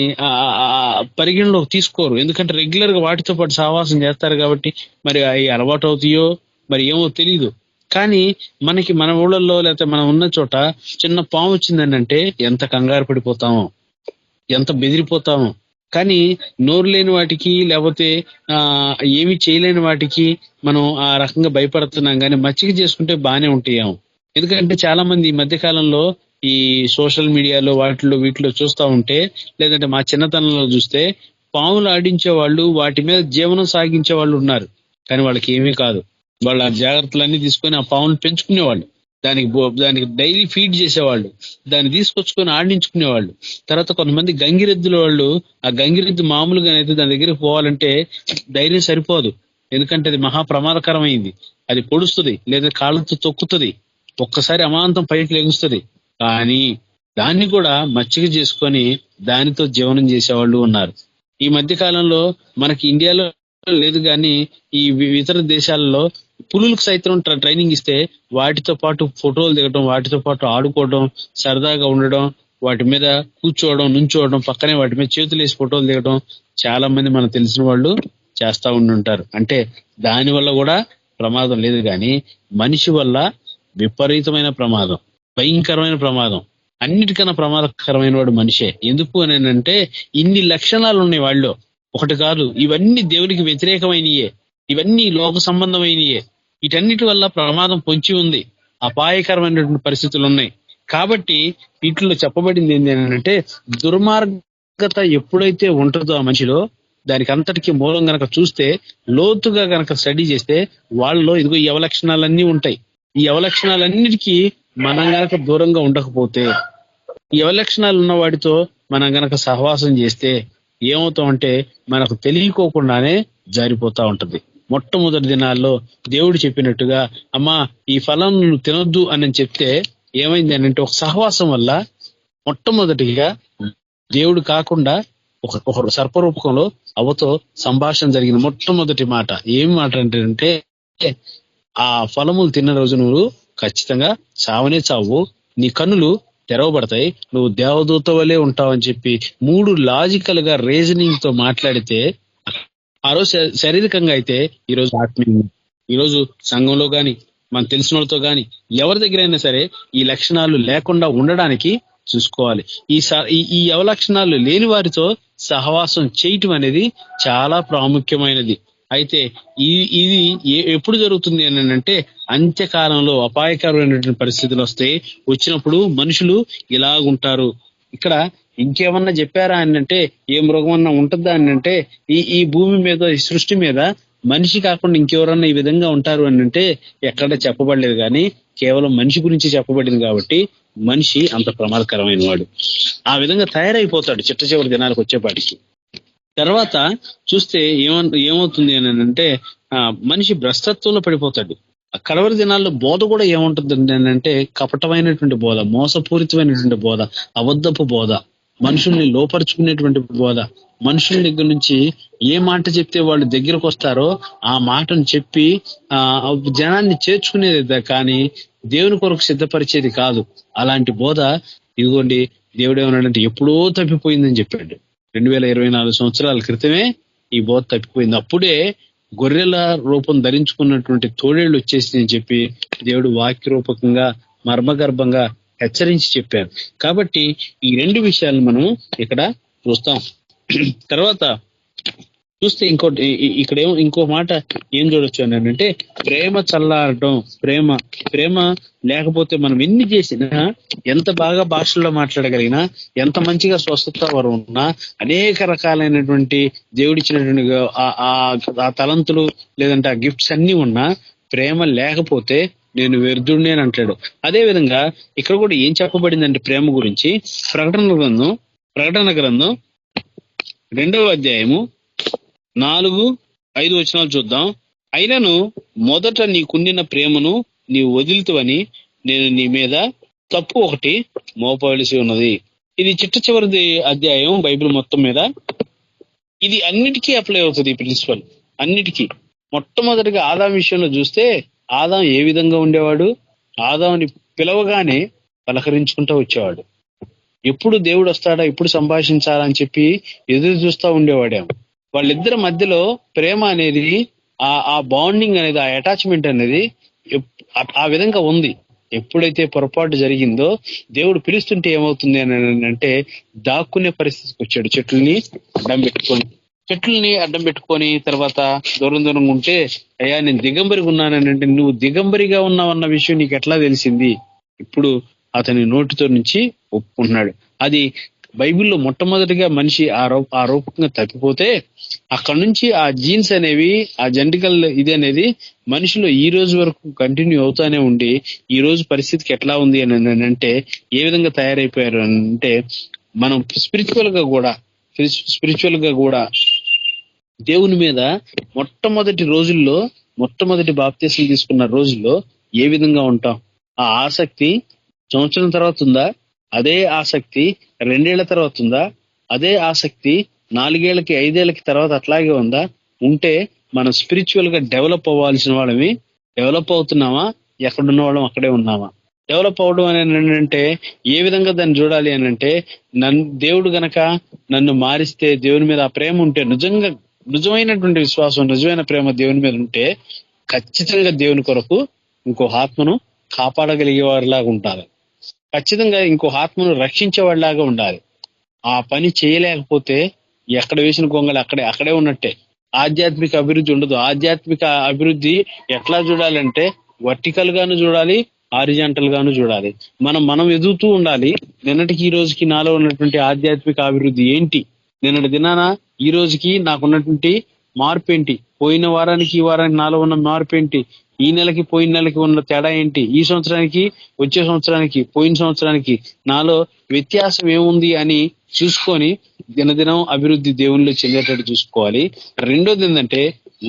పరిగణలోకి తీసుకోరు. ఎందుకంటే రెగ్యులర్ గా వాటితో పాటు సహవాసం చేస్తారు కాబట్టి. మరి అవి అలవాటు అవుతాయో మరి ఏమో తెలీదు. కానీ మన ఊళ్ళల్లో లేకపోతే మనం ఉన్న చోట చిన్న పాము వచ్చిందని అంటే ఎంత కంగారు పడిపోతామో, ఎంత బెదిరిపోతామో. కానీ నోరు లేని వాటికి, లేకపోతే ఏమి చేయలేని వాటికి మనం ఆ రకంగా భయపడుతున్నాం. కానీ మచ్చిక చేసుకుంటే బాగానే ఉంటాయాము. ఎందుకంటే చాలా మంది ఈ మధ్య కాలంలో ఈ సోషల్ మీడియాలో వీటిలో చూస్తూ ఉంటే, లేదంటే మా చిన్నతనంలో చూస్తే పాములు ఆడించే వాళ్ళు, వాటి మీద జీవనం సాగించే వాళ్ళు ఉన్నారు. కానీ వాళ్ళకి ఏమీ కాదు. వాళ్ళ జాగ్రత్తలన్నీ తీసుకొని ఆ పాములు పెంచుకునేవాళ్ళు, దానికి డైలీ ఫీడ్ చేసేవాళ్ళు, దాన్ని తీసుకొచ్చుకొని ఆడించుకునేవాళ్ళు. తర్వాత కొంతమంది గంగిరెద్దుల వాళ్ళు, ఆ గంగిరెద్దు మామూలుగానైతే దాని దగ్గరికి పోవాలంటే ధైర్యం సరిపోదు. ఎందుకంటే అది మహా ప్రమాదకరమైంది. అది పొడుస్తుంది, లేదా కాళ్ళతో తొక్కుతుంది, ఒక్కసారి అమాంతం పైకి లెగుస్తుంది. కానీ దాన్ని కూడా మచ్చిక చేసుకొని దానితో జీవనం చేసేవాళ్ళు ఉన్నారు. ఈ మధ్య కాలంలో మనకి ఇండియాలో లేదు, కానీ ఈ ఇతర దేశాలలో పులులకు సైతం ట్రైనింగ్ ఇస్తే వాటితో పాటు ఫోటోలు దిగడం, వాటితో పాటు ఆడుకోవడం, సరదాగా ఉండడం, వాటి మీద కూర్చోవడం, నుంచోవడం, పక్కనే వాటి మీద చేతులు వేసి ఫోటోలు దిగడం చాలా మంది మనకు తెలిసిన వాళ్ళు చేస్తా ఉండుంటారు. అంటే దాని వల్ల కూడా ప్రమాదం లేదు, కానీ మనిషి వల్ల విపరీతమైన ప్రమాదం, భయంకరమైన ప్రమాదం. అన్నిటికన్నా ప్రమాదకరమైన వాడు మనిషే. ఎందుకు అని అంటే ఇన్ని లక్షణాలు ఉన్నాయి వాళ్ళు, ఒకటి కాదు. ఇవన్నీ దేవునికి వ్యతిరేకమైనయే, ఇవన్నీ లోక సంబంధమైనయే. వీటన్నిటి వల్ల ప్రమాదం పొంచి ఉంది, అపాయకరమైనటువంటి పరిస్థితులు ఉన్నాయి. కాబట్టి వీటిలో చెప్పబడింది ఏంటి అంటే, దుర్మార్గత ఎప్పుడైతే ఉంటుందో ఆ మనిషిలో, దానికి అంతటికీ మూలం గనక చూస్తే, లోతుగా గనక స్టడీ చేస్తే వాళ్ళలో ఇదిగో ఈ అవలక్షణాలన్నీ ఉంటాయి. ఈ అవలక్షణాలన్నిటికీ మనం గనక దూరంగా ఉండకపోతే, ఈ అవలక్షణాలు ఉన్న వాడితో మనం గనక సహవాసం చేస్తే ఏమవుతామంటే మనకు తెలియకోకుండానే జారిపోతా ఉంటది. మొట్టమొదటి దినాల్లో దేవుడు చెప్పినట్టుగా, అమ్మా ఈ ఫలం నువ్వు తినొద్దు అని చెప్తే ఏమైంది అని అంటే, ఒక సహవాసం వల్ల మొట్టమొదటిగా దేవుడు కాకుండా ఒక సర్పరూపకంలో అవ్వతో సంభాషణ జరిగిన మొట్టమొదటి మాట ఏం మాట అంటే, ఆ ఫలములు తిన్న రోజు నువ్వు ఖచ్చితంగా చావనే చావు, నీ కన్నులు తెరవబడతాయి, నువ్వు దేవదూత వలే ఉంటావు అని చెప్పి 3 లాజికల్ గా రీజనింగ్ తో మాట్లాడితే, ఆ రోజు శారీరకంగా అయితే ఈరోజు ఆత్మీయంగా, ఈరోజు సంఘంలో గాని మన తెలిసిన వాళ్ళతో గాని ఎవరి దగ్గర అయినా సరే ఈ లక్షణాలు లేకుండా ఉండడానికి చూసుకోవాలి. ఈ అవలక్షణాలు లేని వారితో సహవాసం చేయటం అనేది చాలా ప్రాముఖ్యమైనది. అయితే ఇది ఎప్పుడు జరుగుతుంది అని అంటే, అంత్యకాలంలో అపాయకరమైనటువంటి పరిస్థితులు వస్తాయి. వచ్చినప్పుడు మనుషులు ఇలాగుంటారు. ఇక్కడ ఇంకేమన్నా చెప్పారా అని అంటే, ఏ మృగమన్నా ఉంటుందా అని అంటే, ఈ భూమి మీద, ఈ సృష్టి మీద మనిషి కాకుండా ఇంకెవరన్నా ఈ విధంగా ఉంటారు అని అంటే ఎక్కడ చెప్పబడలేదు. కానీ కేవలం మనిషి గురించి చెప్పబడింది. కాబట్టి మనిషి అంత ప్రమాదకరమైన వాడు. ఆ విధంగా తయారైపోతాడు చిట్ట చివరి దినాలకు వచ్చేపాటికి. తర్వాత చూస్తే ఏమవుతుంది అని అంటే, మనిషి భ్రష్టత్వంలో పడిపోతాడు. కడవరి దినాల్లో బోధ కూడా ఏముంటుంది అంటే, కపటమైనటువంటి బోధ, మోసపూరితమైనటువంటి బోధ, అబద్ధపు బోధ, మనుషుల్ని లోపరుచుకునేటువంటి బోధ. మనుషుల దగ్గర నుంచి ఏ మాట చెప్తే వాళ్ళు దగ్గరకు వస్తారో ఆ మాటను చెప్పి జనాన్ని చేర్చుకునేది, కానీ దేవుని కొరకు సిద్ధపరిచేది కాదు. అలాంటి బోధ ఇదిగోండి దేవుడు ఏమన్నాడంటే ఎప్పుడో తప్పిపోయిందని చెప్పాడు. 2024 సంవత్సరాల క్రితమే ఈ బోధ తప్పిపోయింది. అప్పుడే గొర్రెల రూపం ధరించుకున్నటువంటి తోడేళ్లు వచ్చేసి అని చెప్పి దేవుడు వాక్య రూపకంగా మర్మగర్భంగా హెచ్చరించి చెప్పారు. కాబట్టి ఈ 2 విషయాలు మనం ఇక్కడ చూస్తాం. తర్వాత చూస్తే ఇక్కడ ఇంకో మాట ఏం చూడొచ్చు అని అంటే, ప్రేమ చల్లారటం. ప్రేమ లేకపోతే మనం ఎన్ని చేసినా, ఎంత బాగా భాషల్లో మాట్లాడగలిగినా, ఎంత మంచిగా స్వస్థత వరం ఉన్నా, అనేక రకాలైనటువంటి దేవుడిచ్చినటువంటి ఆ తలంతులు లేదంటే ఆ గిఫ్ట్స్ అన్ని ఉన్నా, ప్రేమ లేకపోతే నేను వ్యర్థుడిని అని అంటాడు. అదే విధంగా ఇక్కడ కూడా ఏం చెప్పబడిందంటే ప్రేమ గురించి, ప్రకటన గ్రంథం 2వ అధ్యాయము 4-5 వచనాలు చూద్దాం. అయినను మొదట నీకుండిన ప్రేమను నీవు వదిలితువని నేను నీ మీద తప్పు ఒకటి మోపవలసి ఉన్నది. ఇది చిట్ట చివరిది అధ్యాయం బైబిల్ మొత్తం మీద. ఇది అన్నిటికీ అప్లై అవుతుంది ఈ ప్రిన్సిపల్, అన్నిటికీ. మొట్టమొదటిగా ఆదాం విషయంలో చూస్తే, ఆదాం ఏ విధంగా ఉండేవాడు? ఆదాంని పిలవగానే పలకరించుకుంటూ వచ్చేవాడు. ఎప్పుడు దేవుడు వస్తాడా, ఎప్పుడు సంభాషించాలా అని చెప్పి ఎదురు చూస్తూ ఉండేవాడేమో. వాళ్ళిద్దరి మధ్యలో ప్రేమ అనేది, ఆ బాండింగ్ అనేది, ఆ అటాచ్మెంట్ అనేది ఆ విధంగా ఉంది. ఎప్పుడైతే పొరపాటు జరిగిందో దేవుడు పిలుస్తుంటే ఏమవుతుంది అని అంటే, దాక్కునే పరిస్థితికి వచ్చాడు. చెట్లని అడ్డం పెట్టుకొని తర్వాత దూరంగా ఉంటే, అయ్యా నేను దిగంబరిగా ఉన్నానని అంటే, నువ్వు దిగంబరిగా ఉన్నావన్న విషయం నీకు ఎట్లా తెలిసింది? ఇప్పుడు అతని నోటితో నుంచి ఒప్పుకుంటున్నాడు. అది బైబిల్లో మొట్టమొదటిగా మనిషి ఆ రూపకంగా తప్పిపోతే, అక్కడి నుంచి ఆ జీన్స్ అనేవి, ఆ జెనెటికల్ ఇది అనేది మనిషిలో ఈ రోజు వరకు కంటిన్యూ అవుతానే ఉండి, ఈ రోజు పరిస్థితికి ఎట్లా ఉంది అని అంటే, ఏ విధంగా తయారైపోయారు అంటే, మనం స్పిరిచువల్ గా కూడా దేవుని మీద మొట్టమొదటి బాప్తిసం తీసుకున్న రోజుల్లో ఏ విధంగా ఉంటాం? ఆ ఆసక్తి సంవత్సరం తర్వాత ఉందా? అదే ఆసక్తి 2 ఏళ్ల తర్వాత ఉందా? అదే ఆసక్తి 4 ఏళ్లకి 5 ఏళ్లకి తర్వాత అట్లాగే ఉందా? ఉంటే మనం స్పిరిచువల్ గా డెవలప్ అవ్వాల్సిన వాళ్ళమి డెవలప్ అవుతున్నామా? ఎక్కడున్న వాళ్ళం అక్కడే ఉన్నామా? డెవలప్ అవడం అని అంటే ఏ విధంగా దాన్ని చూడాలి అని అంటే, దేవుడు గనక నన్ను మారిస్తే, దేవుని మీద ఆ ప్రేమ ఉంటే, నిజమైనటువంటి విశ్వాసం, నిజమైన ప్రేమ దేవుని మీద ఉంటే, ఖచ్చితంగా దేవుని కొరకు ఇంకో ఆత్మను కాపాడగలిగే వారిలాగా ఉండాలి. ఖచ్చితంగా ఇంకో ఆత్మను రక్షించేవాడిలాగా ఉండాలి. ఆ పని చేయలేకపోతే ఎక్కడ వేసిన గొంగళి అక్కడే ఉన్నట్టే. ఆధ్యాత్మిక అభివృద్ధి ఉండదు. ఆధ్యాత్మిక అభివృద్ధి ఎట్లా చూడాలంటే వర్టికల్ గాను చూడాలి, హారిజాంటల్ గాను చూడాలి. మనం ఎదుగుతూ ఉండాలి. నిన్నటికి ఈ రోజుకి నాలో ఉన్నటువంటి ఆధ్యాత్మిక అభివృద్ధి ఏంటి, నిన్నటి దినాన ఈ రోజుకి నాకున్నటువంటి మార్పు ఏంటి, పోయిన వారానికి ఈ వారానికి నాలో ఉన్న మార్పు ఏంటి, ఈ నెలకి పోయిన నెలకి ఉన్న తేడా ఏంటి, ఈ సంవత్సరానికి వచ్చే సంవత్సరానికి పోయిన సంవత్సరానికి నాలో వ్యత్యాసం ఏముంది అని చూసుకొని దినదినం అభివృద్ధి దేవునిలో చెందేటట్టు చూసుకోవాలి. రెండోది ఏంటంటే,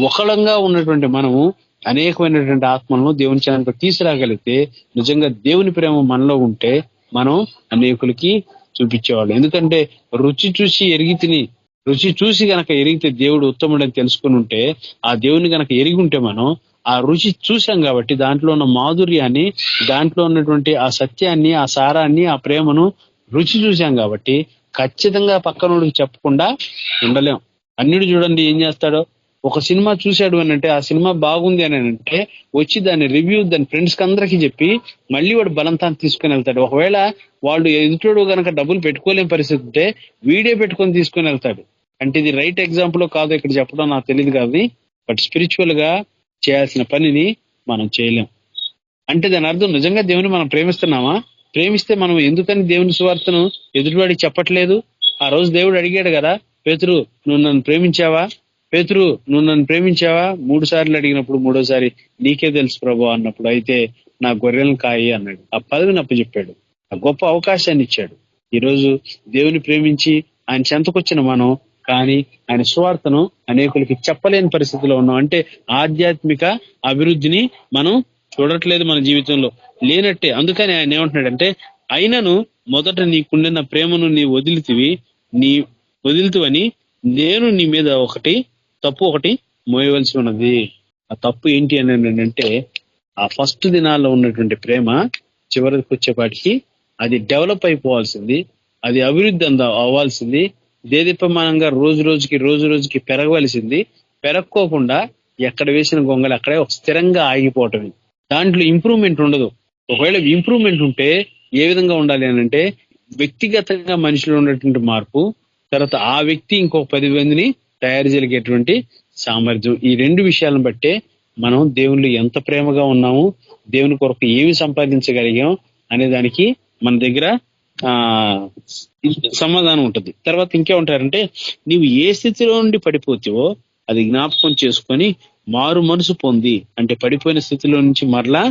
ఒకళంగా ఉన్నటువంటి మనము అనేకమైనటువంటి ఆత్మలను దేవుని చెంత తీసుకురాగలిగితే, నిజంగా దేవుని ప్రేమ మనలో ఉంటే మనం అనేకులకి చూపించేవాళ్ళు. ఎందుకంటే రుచి చూసి గనక ఎరిగితే దేవుడు ఉత్తముడని తెలుసుకుని ఉంటే, ఆ దేవుని గనక ఎరిగి ఉంటే మనం ఆ రుచి చూసాం కాబట్టి దాంట్లో ఉన్న మాధుర్యాన్ని, దాంట్లో ఉన్నటువంటి ఆ సత్యాన్ని, ఆ సారాన్ని, ఆ ప్రేమను రుచి చూసాం కాబట్టి ఖచ్చితంగా పక్కనోడికి చెప్పకుండా ఉండలేం. అన్నిడు చూడండి ఏం చేస్తాడో, ఒక సినిమా చూశాడు అని అంటే, ఆ సినిమా బాగుంది అని అంటే వచ్చి దాని రివ్యూ దాని ఫ్రెండ్స్ కి అందరికి చెప్పి మళ్ళీ వాడు బలంతాన్ని తీసుకుని వెళ్తాడు. ఒకవేళ వాళ్ళు ఎదుటోడు గనక డబ్బులు పెట్టుకోలేని పరిస్థితి ఉంటే వీడియో పెట్టుకొని తీసుకుని వెళ్తాడు. అంటే ఇది రైట్ ఎగ్జాంపుల్ కాదో ఇక్కడ చెప్పడం నాకు తెలియదు కానీ, బట్ స్పిరిచువల్ గా చేయాల్సిన పనిని మనం చేయలేం. అంటే దాని అర్థం నిజంగా దేవుని మనం ప్రేమిస్తున్నామా? ప్రేమిస్తే మనం ఎందుకని దేవుని సువార్తను ఎదుటివాడికి చెప్పట్లేదు? ఆ రోజు దేవుడు అడిగాడు కదా, పేతురు నువ్వు నన్ను ప్రేమించావా, పేతురు నువ్వు నన్ను ప్రేమించావా? 3 సార్లు అడిగినప్పుడు 3వ సారి నీకే తెలుసు ప్రభు అన్నప్పుడు, అయితే నా గొర్రెలను కాయి అన్నాడు. ఆ పదవిని అప్పచెప్పాడు, ఆ గొప్ప అవకాశాన్ని ఇచ్చాడు. ఈరోజు దేవుని ప్రేమించి ఆయన చెంతకొచ్చిన మనం కానీ ఆయన సువార్తను అనేకులకి చెప్పలేని పరిస్థితిలో ఉన్నాం. అంటే ఆధ్యాత్మిక అభివృద్ధిని మనం చూడట్లేదు, మన జీవితంలో లేనట్టే. అందుకని ఆయన ఏమంటున్నాడంటే, అయినను మొదట నీకుండిన ప్రేమను నీ వదిలితువని నేను నీ మీద తప్పు ఒకటి మోయవలసి ఉన్నది. ఆ తప్పు ఏంటి అని అంటే, ఆ ఫస్ట్ దినాల్లో ఉన్నటువంటి ప్రేమ చివరికి వచ్చేపాటికి అది డెవలప్ అయిపోవాల్సింది, అది అభివృద్ధి అవ్వాల్సింది, దేదీప్యమానంగా రోజు రోజుకి పెరగవలసింది. పెరక్కోకుండా ఎక్కడ వేసిన గొంగలు అక్కడే ఒక స్థిరంగా ఆగిపోవటమే. దాంట్లో ఇంప్రూవ్మెంట్ ఉండదు. ఒకవేళ ఇంప్రూవ్మెంట్ ఉంటే ఏ విధంగా ఉండాలి అని అంటే, వ్యక్తిగతంగా మనిషిలో ఉన్నటువంటి మార్పు, తర్వాత ఆ వ్యక్తి ఇంకొక 10 మందిని తయారు చేయగలిగేటువంటి సామర్థ్యం. ఈ 2 విషయాలను బట్టే మనం దేవుళ్ళు ఎంత ప్రేమగా ఉన్నాము, దేవుని కొరకు ఏమి సంపాదించగలిగాం అనే దానికి మన దగ్గర సమాధానం ఉంటుంది. తర్వాత ఇంకేమంటారంటే, నీవు ఏ స్థితిలో నుండి పడిపోతావో అది జ్ఞాపకం చేసుకొని మారు మనసు పొంది, అంటే పడిపోయిన స్థితిలో నుంచి మరలా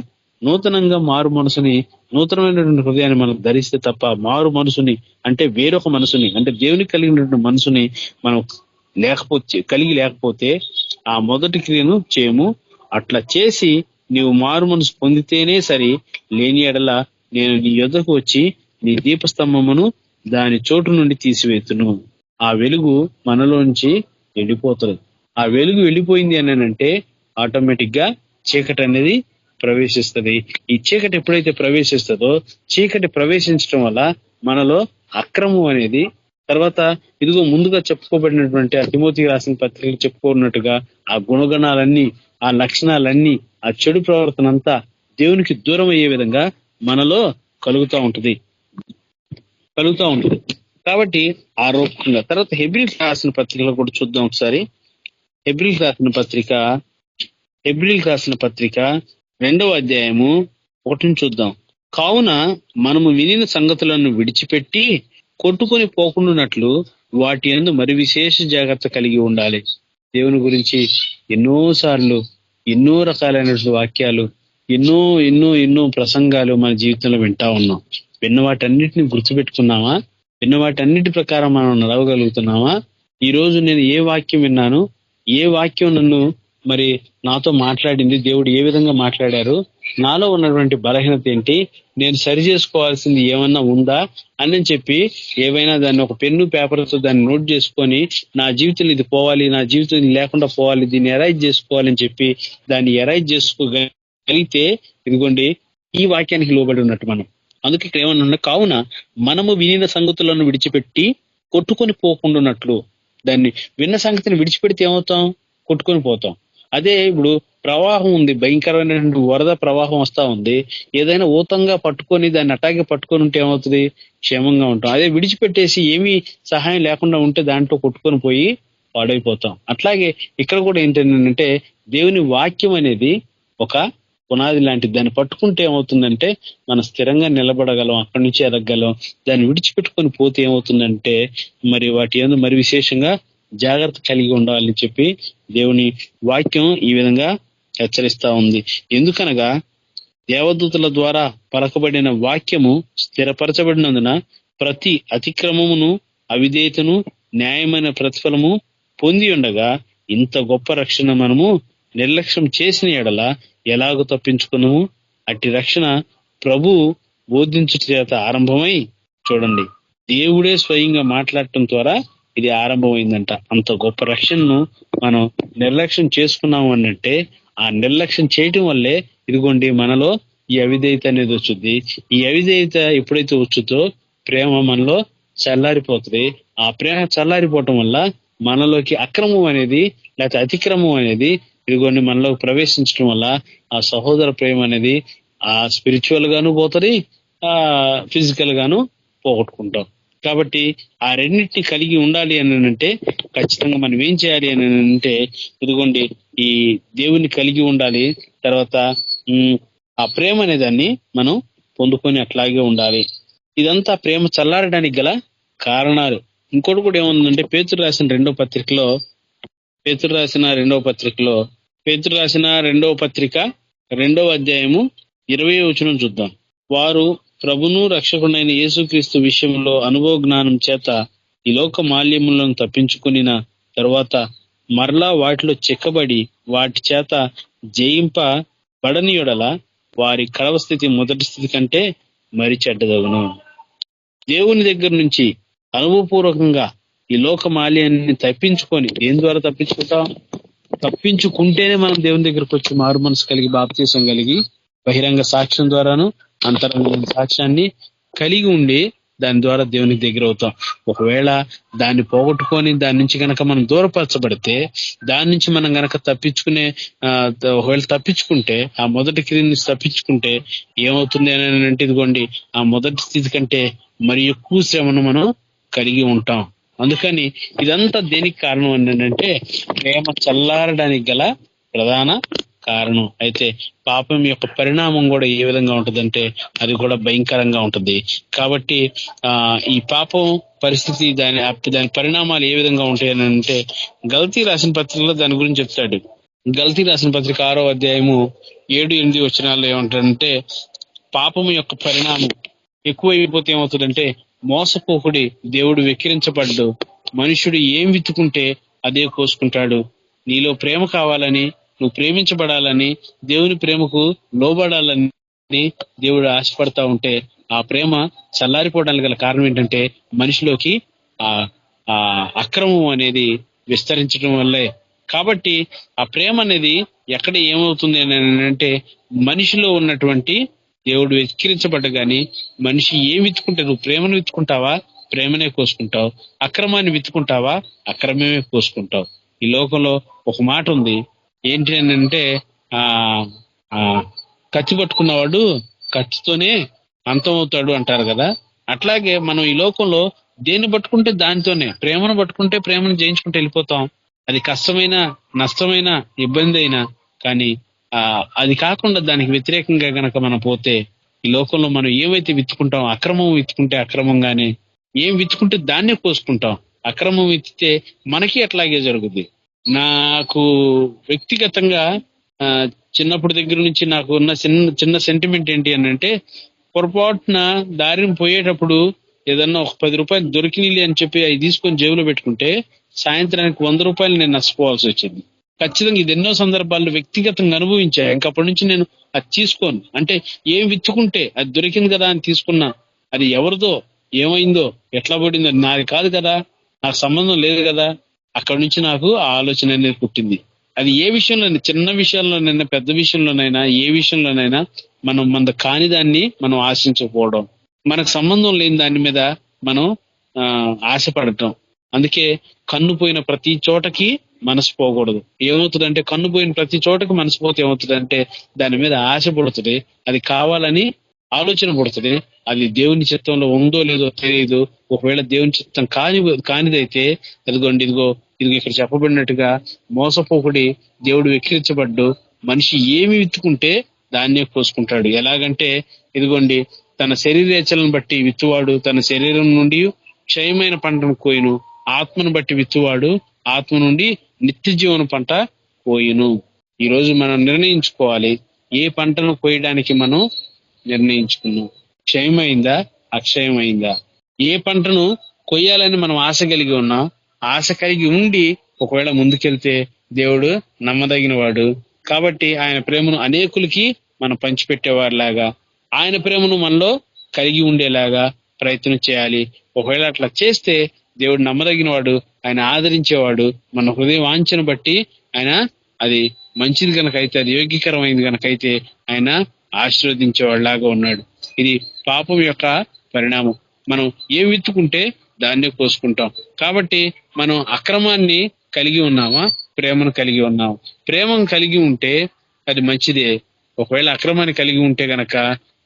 నూతనంగా మారు మనసుని, నూతనమైనటువంటి హృదయాన్ని మనం ధరిస్తే తప్ప మారు మనసుని అంటే వేరొక మనసుని, అంటే దేవునికి కలిగినటువంటి మనసుని మనం కలిగి లేకపోతే ఆ మొదటి క్రియను చేయము. అట్లా చేసి నీవు మారు మనసు పొందితేనే సరి, లేని ఎడల నేను నీ యొద్దకు వచ్చి నీ దీపస్తంభమును దాని చోటు నుండి తీసివేతును. ఆ వెలుగు మనలోంచి వెళ్ళిపోతుంది. ఆ వెలుగు వెళ్ళిపోయింది అని అంటే ఆటోమేటిక్ గా చీకటి అనేది ప్రవేశిస్తుంది. ఈ చీకటి ఎప్పుడైతే ప్రవేశిస్తుందో, చీకటి ప్రవేశించడం వల్ల మనలో అక్రమం అనేది, తర్వాత ఇదిగో ముందుగా చెప్పుకోబడినటువంటి ఆ తిమోతికి రాసిన పత్రికలు చెప్పుకున్నట్టుగా ఆ గుణగణాలన్నీ, ఆ లక్షణాలన్నీ, ఆ చెడు ప్రవర్తన అంతా దేవునికి దూరం అయ్యే విధంగా మనలో కలుగుతూ ఉంటుంది. కాబట్టి ఆరోగ్యంగా తర్వాత హెబ్రీల్ రాసిన పత్రికలో కూడా చూద్దాం ఒకసారి. హెబ్రీల్ రాసిన పత్రిక 2వ అధ్యాయము 1 చూద్దాం. కావున మనము వినిన సంగతులను విడిచిపెట్టి కొట్టుకొని పోకుండానట్లు వాటి యందు మరి విశేష జాగ్రత్త కలిగి ఉండాలి. దేవుని గురించి ఎన్నోసార్లు ఎన్నో రకాలైనటువంటి వాక్యాలు, ఎన్నో ప్రసంగాలు మన జీవితంలో వింటా ఉన్నాం. విన్న వాటన్నిటిని గుర్తుపెట్టుకున్నామా? విన్న వాటన్నిటి ప్రకారం మనం నడవగలుగుతున్నామా? ఈ రోజు నేను ఏ వాక్యం విన్నాను, ఏ వాక్యం నన్ను మరి నాతో మాట్లాడింది, దేవుడు ఏ విధంగా మాట్లాడారు, నాలో ఉన్నటువంటి బలహీనత ఏంటి, నేను సరి చేసుకోవాల్సింది ఏమన్నా ఉందా అని చెప్పి ఏవైనా దాన్ని ఒక పెన్ను పేపర్తో దాన్ని నోట్ చేసుకొని, నా జీవితంలో ఇది పోవాలి, నా జీవితం లేకుండా పోవాలి, దీన్ని ఎరైజ్ చేసుకోవాలని చెప్పి దాన్ని ఎరైజ్ చేసుకోగలిగితే, ఇదిగోండి ఈ వాక్యానికి లోబడి ఉన్నట్టు మనం. అందుకే ఇక్కడ ఏమన్నా, కావున మనము వినిన సంగతులను విడిచిపెట్టి కొట్టుకొని పోకుండా ఉన్నట్లు. దాన్ని విన్న సంగతిని విడిచిపెడితే ఏమవుతాం? కొట్టుకొని పోతాం. అదే ఇప్పుడు ప్రవాహం ఉంది, భయంకరమైనటువంటి వరద ప్రవాహం వస్తా ఉంది, ఏదైనా ఊతంగా పట్టుకొని దాన్ని అటాగే పట్టుకొని ఉంటే ఏమవుతుంది? క్షేమంగా ఉంటాం. అదే విడిచిపెట్టేసి ఏమీ సహాయం లేకుండా ఉంటే దాంట్లో కొట్టుకొని పోయి పాడైపోతాం. అట్లాగే ఇక్కడ కూడా ఏంటంటే దేవుని వాక్యం అనేది ఒక పునాది లాంటిది. దాన్ని పట్టుకుంటే ఏమవుతుందంటే మనం స్థిరంగా నిలబడగలం, అక్కడి నుంచి ఎదగగలం. దాన్ని విడిచిపెట్టుకొని పోతే ఏమవుతుందంటే మరి వాటి యందు మరి విశేషంగా జాగ్రత్త కలిగి ఉండాలని చెప్పి దేవుని వాక్యం ఈ విధంగా హెచ్చరిస్తా ఉంది. ఎందుకనగా దేవదూతల ద్వారా పలకబడిన వాక్యము స్థిరపరచబడినందున ప్రతి అతిక్రమమును, అవిధేయతను న్యాయమైన ప్రతిఫలము పొంది ఉండగా ఇంత గొప్ప రక్షణ మనము నిర్లక్ష్యం చేసిన ఎడల ఎలాగో తప్పించుకున్నాము? అట్టి రక్షణ ప్రభు బోధించుట చేత ఆరంభమై, చూడండి, దేవుడే స్వయంగా మాట్లాడటం ద్వారా ఇది ఆరంభమైందంట. అంత గొప్ప రక్షణను మనం నిర్లక్ష్యం చేసుకున్నాము అనంటే ఆ నిర్లక్ష్యం చేయటం వల్లే ఇదిగోండి మనలో ఈ అవిధేయత అనేది వచ్చుద్ది. ఈ అవిధేయత ఎప్పుడైతే వచ్చుతో ప్రేమ మనలో చల్లారిపోతుంది. ఆ ప్రేమ చల్లారిపోవటం వల్ల మనలోకి అక్రమం అనేది లేకపోతే అతిక్రమం అనేది ఇదిగోండి మనలో ప్రవేశించడం వల్ల ఆ సహోదర ప్రేమ అనేది ఆ స్పిరిచువల్ గాను పోతుంది, ఆ ఫిజికల్ గాను పోగొట్టుకుంటాం. కాబట్టి ఆ రెండింటిని కలిగి ఉండాలి అని అంటే ఖచ్చితంగా మనం ఏం చేయాలి అని అంటే ఇదిగోండి ఈ దేవుని కలిగి ఉండాలి. తర్వాత ఆ ప్రేమ అనే దాన్ని మనం పొందుకొని అట్లాగే ఉండాలి. ఇదంతా ప్రేమ చల్లారడానికి గల కారణాలు. ఇంకోటి కూడా ఏముందంటే పేతురు రాసిన రెండవ పత్రిక 2వ అధ్యాయము 20వ వచనం చూద్దాం. వారు ప్రభును రక్షకుడైన యేసుక్రీస్తు విషయంలో అనుభవ జ్ఞానం చేత ఈ లోక మాల్యములను తప్పించుకునిన తరువాత మరలా వాటిలో చిక్కబడి వాటి చేత జయింపబడని యెడల వారి కడవ స్థితి మొదటి స్థితి కంటే మరి చెడ్డదగును. దేవుని దగ్గర నుంచి అనుభవపూర్వకంగా ఈ లోక మాల్యాన్ని తప్పించుకొని దేని ద్వారా తప్పించుకుంటేనే మనం దేవుని దగ్గరకు వచ్చి మారు మనసు కలిగి బాప్తీసం కలిగి బహిరంగ సాక్ష్యం ద్వారాను అంతరంగ సాక్ష్యాన్ని కలిగి ఉండి దాని ద్వారా దేవునికి దగ్గర అవుతాం. ఒకవేళ దాన్ని పోగొట్టుకొని దాని నుంచి గనక మనం దూరపరచబడితే, దాని నుంచి మనం గనక ఒకవేళ తప్పించుకుంటే, ఆ మొదటి క్రియ నుంచి తప్పించుకుంటే ఏమవుతుంది అని అంటే ఇదిగోండి ఆ మొదటి స్థితి కంటే మరి ఎక్కువ శ్రమను మనం కలిగి ఉంటాం. అందుకని ఇదంతా దేనికి కారణం అంటే ప్రేమ చల్లారడానికి గల ప్రధాన కారణం. అయితే పాపం యొక్క పరిణామం కూడా ఏ విధంగా ఉంటుందంటే అది కూడా భయంకరంగా ఉంటుంది. కాబట్టి ఈ పాపం పరిస్థితి దాని పరిణామాలు ఏ విధంగా ఉంటాయి అని అంటే గల్తీ రాసిన పత్రికలో దాని గురించి చెప్తాడు. గల్తీ రాసిన పత్రిక 6వ అధ్యాయము 7-8 వచనాల్లో ఏమంటాడంటే పాపం యొక్క పరిణామం ఎక్కువైపోతే ఏమవుతుందంటే మోసపోకుడి, దేవుడు వెక్కిరించబడ్డు, మనుషుడు ఏం విత్తుకుంటే అదే కోసుకుంటాడు. నీలో ప్రేమ కావాలని, నువ్వు ప్రేమించబడాలని, దేవుని ప్రేమకు లోబడాలని దేవుడు ఆశపడతా ఉంటే ఆ ప్రేమ చల్లారిపోవడానికి గల కారణం ఏంటంటే మనిషిలోకి ఆ అక్రమం అనేది విస్తరించడం వల్లే. కాబట్టి ఆ ప్రేమ అనేది ఎక్కడ ఏమవుతుంది అని అంటే మనిషిలో ఉన్నటువంటి దేవుడు వెక్కిరించబడ్డ గాని మనిషి ఏం విత్తుకుంటే, నువ్వు ప్రేమను విత్తుకుంటావా ప్రేమనే కోసుకుంటావు, అక్రమాన్ని విత్తుకుంటావా అక్రమమే కోసుకుంటావు. ఈ లోకంలో ఒక మాట ఉంది, ఏంటి అని అంటే కత్తి పట్టుకున్నవాడు కత్తితోనే అంతమవుతాడు అంటారు కదా. అట్లాగే మనం ఈ లోకంలో దేన్ని పట్టుకుంటే దానితోనే, ప్రేమను పట్టుకుంటే ప్రేమను జయించుకుంటూ వెళ్ళిపోతాం. అది కష్టమైన, నష్టమైన, ఇబ్బంది అయినా కానీ అది కాకుండా దానికి వ్యతిరేకంగా గనక మనం పోతే ఈ లోకంలో మనం ఏమైతే విత్తుకుంటాం, అక్రమం విత్తుకుంటే అక్రమంగానే, ఏం విత్తుకుంటే దాన్నే కోసుకుంటాం. అక్రమం విత్తితే మనకి అట్లాగే జరుగుద్ది. నాకు వ్యక్తిగతంగా చిన్నప్పటి దగ్గర నుంచి నాకు ఉన్న చిన్న సెంటిమెంట్ ఏంటి అని అంటే పొరపాటున దారిని పోయేటప్పుడు ఏదన్నా ఒక 10 రూపాయలు దొరికినీలే అని చెప్పి అవి తీసుకొని జేబులో పెట్టుకుంటే సాయంత్రానికి 100 రూపాయలు నేను నష్టపోవాల్సి వచ్చింది. ఖచ్చితంగా ఇది ఎన్నో సందర్భాల్లో వ్యక్తిగతంగా అనుభవించాను. ఇంకప్పటి నుంచి నేను అది తీసుకోను. అంటే ఏం విత్తుకుంటే అది దొరికింది కదా అని తీసుకున్నా, అది ఎవరిదో, ఏమైందో, ఎట్లా పడిందో, నాది కాదు కదా, నాకు సంబంధం లేదు కదా. అక్కడి నుంచి నాకు ఆ ఆలోచన అనేది పుట్టింది. అది ఏ విషయంలోనైనా, చిన్న విషయాల్లోనైనా, పెద్ద విషయంలోనైనా, ఏ విషయంలోనైనా మనం మన కాని దాన్ని మనం ఆశించకపోవడం, మనకు సంబంధం లేని దాని మీద మనం ఆశపడటం. అందుకే కన్ను పోయిన ప్రతి చోటకి మనసు పోకూడదు. ఏమవుతుందంటే కన్ను పోయిన ప్రతి చోటకి మనసు పోతే ఏమవుతుందంటే దాని మీద ఆశ పడుతుంది, అది కావాలని ఆలోచన పడుతుంది. అది దేవుని చిత్తంలో ఉందో లేదో తెలియదు. ఒకవేళ దేవుని చిత్తం కానిదైతే ఇదిగో ఇక్కడ చెప్పబడినట్టుగా మోసపోకుడి, దేవుడు వెక్కిరించబడ్డు. మనిషి ఏమి విత్తుకుంటే దాన్నే కోసుకుంటాడు. ఎలాగంటే ఇదిగోండి, తన శరీరేచ్ఛలను బట్టి విత్తువాడు తన శరీరం నుండి క్షయమైన పంటను కోయును, ఆత్మను బట్టి విత్తువాడు ఆత్మ నుండి నిత్య జీవన పంట కోయును. ఈ రోజు మనం నిర్ణయించుకోవాలి, ఏ పంటను కోయడానికి మనం నిర్ణయించుకున్నాం. క్షయమైందా, అక్షయమైందా? ఏ పంటను కొయ్యాలని మనం ఆశ కలిగి ఉన్నాం. ఆశ కలిగి ఉండి ఒకవేళ ముందుకెళ్తే దేవుడు నమ్మదగిన వాడు. కాబట్టి ఆయన ప్రేమను అనేకులకి మనం పంచిపెట్టేవారిలాగా, ఆయన ప్రేమను మనలో కలిగి ఉండేలాగా ప్రయత్నం చేయాలి. ఒకవేళ అట్లా చేస్తే దేవుడు నమ్మదగిన వాడు, ఆయన ఆదరించేవాడు. మన హృదయ వాంఛను బట్టి ఆయన అది మంచిది కనుకైతే, అది యోగ్యకరమైంది కనుకైతే ఆయన ఆశీర్వదించేవాడిలాగా ఉన్నాడు. ఇది పాపం యొక్క పరిణామం. మనం ఏం విత్తుకుంటే దాన్నే కోసుకుంటాం. కాబట్టి మనం అక్రమాన్ని కలిగి ఉన్నామా, ప్రేమను కలిగి ఉన్నామా? ప్రేమను కలిగి ఉంటే అది మంచిదే. ఒకవేళ అక్రమాన్ని కలిగి ఉంటే గనక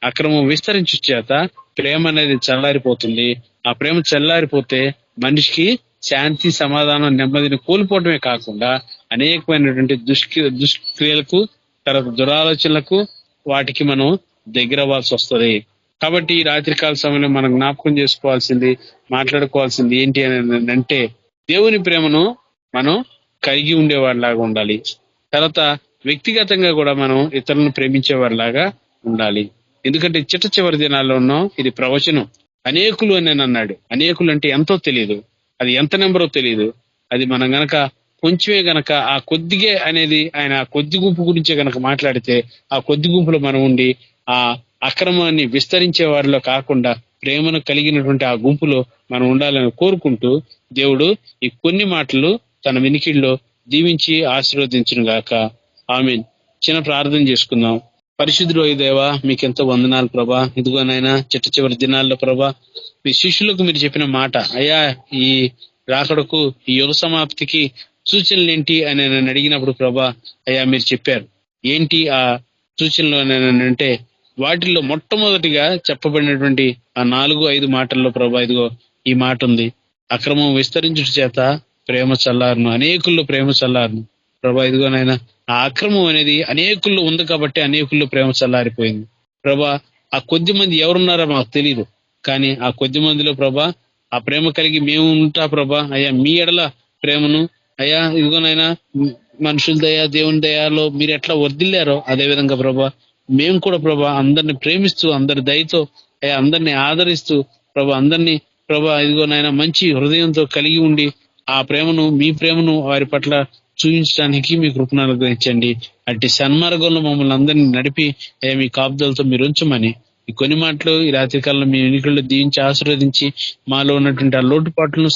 అక్రమం విస్తరించు చేత ప్రేమ అనేది చల్లారిపోతుంది. ఆ ప్రేమ చల్లారిపోతే మనిషికి శాంతి, సమాధానం, నెమ్మదిని కోల్పోవడమే కాకుండా అనేకమైనటువంటి దుష్క్రియలకు, తర్వాత దురాలోచనలకు, వాటికి మనం దగ్గర అవ్వాల్సి వస్తుంది. కాబట్టి ఈ రాత్రికాల సమయంలో మనం జ్ఞాపకం చేసుకోవాల్సింది, మాట్లాడుకోవాల్సింది ఏంటి అని అంటే, దేవుని ప్రేమను మనం కలిగి ఉండేవాడిలాగా ఉండాలి. తర్వాత వ్యక్తిగతంగా కూడా మనం ఇతరులను ప్రేమించేవారిలాగా ఉండాలి. ఎందుకంటే చిట్ట చివరి దినాల్లో ఉన్నాం. ఇది ప్రవచనం. అనేకులు అని నేను అన్నాడు. అనేకులు అంటే ఎంతో తెలియదు, అది ఎంత నెంబరో తెలియదు. అది మనం గనక కొంచెమే గనక ఆ కొద్దిగే అనేది ఆయన ఆ కొద్ది గుంపు గురించే గనక మాట్లాడితే, ఆ కొద్ది గుంపులో మనం ఉండి ఆ అక్రమాన్ని విస్తరించే వారిలో కాకుండా ప్రేమను కలిగినటువంటి ఆ గుంపులో మనం ఉండాలని కోరుకుంటూ, దేవుడు ఈ కొన్ని మాటలు తన వినికిడిలో దీవించి ఆశీర్వదించును గాక. ఆమేన్. చిన్న ప్రార్థన చేసుకుందాం. పరిశుద్ధుడు దేవా, మీకెంతో వందనాలు ప్రభా. ఇదిగోనైనా చిట్ట చివరి దినాల్లో ప్రభా, మీ శిష్యులకు మీరు చెప్పిన మాట, అయ్యా ఈ రాకడకు, ఈ యుగ సమాప్తికి సూచనలు ఏంటి అని నన్ను అడిగినప్పుడు ప్రభా, అయ్యా మీరు చెప్పారు. ఏంటి ఆ సూచనలు అని అంటే, వాటిల్లో మొట్టమొదటిగా చెప్పబడినటువంటి ఆ 4-5 మాటల్లో ప్రభా, ఇదిగో ఈ మాట ఉంది, అక్రమం విస్తరించుట చేత ప్రేమ చల్లారును, అనేకుల్లో ప్రేమ చల్లారును. ప్రభా ఇదిగోనైనా ఆ అక్రమం అనేది అనేకుల్లో ఉంది కాబట్టి అనేకుల్లో ప్రేమ చల్లారిపోయింది. ప్రభా ఆ కొద్ది మంది ఎవరున్నారో మాకు తెలియదు, కానీ ఆ కొద్ది మందిలో ప్రభా ఆ ప్రేమ కలిగి మేము ఉంటా ప్రభా. అయ్యా మీ ఎడల ప్రేమను, అయ్యా ఇదిగోనైనా మనుషుల దయ, దేవుని దయాలో మీరు ఎట్లా వర్ధిల్లారో అదే విధంగా ప్రభా మేము కూడా ప్రభా అందరిని ప్రేమిస్తూ, అందరి దయతో అయ్యా అందరినీ ఆదరిస్తూ ప్రభా అందరినీ ప్రభా ఇదిగోనైనా మంచి హృదయంతో కలిగి ఉండి ఆ ప్రేమను, మీ ప్రేమను వారి పట్ల చూపించడానికి మీ కృపను అనుగ్రహించండి. అట్టి సన్మార్గంలో మమ్మల్ని అందరినీ నడిపి అయ్యా మీ కాపుదలతో మీరు ఉంచమని ఈ కొన్ని మాటలు ఈ రాత్రికాలంలో మీ ఎన్నికల్లో దీవించి ఆశీర్వదించి మాలో ఉన్నటువంటి ఆ లోటుపాట్లను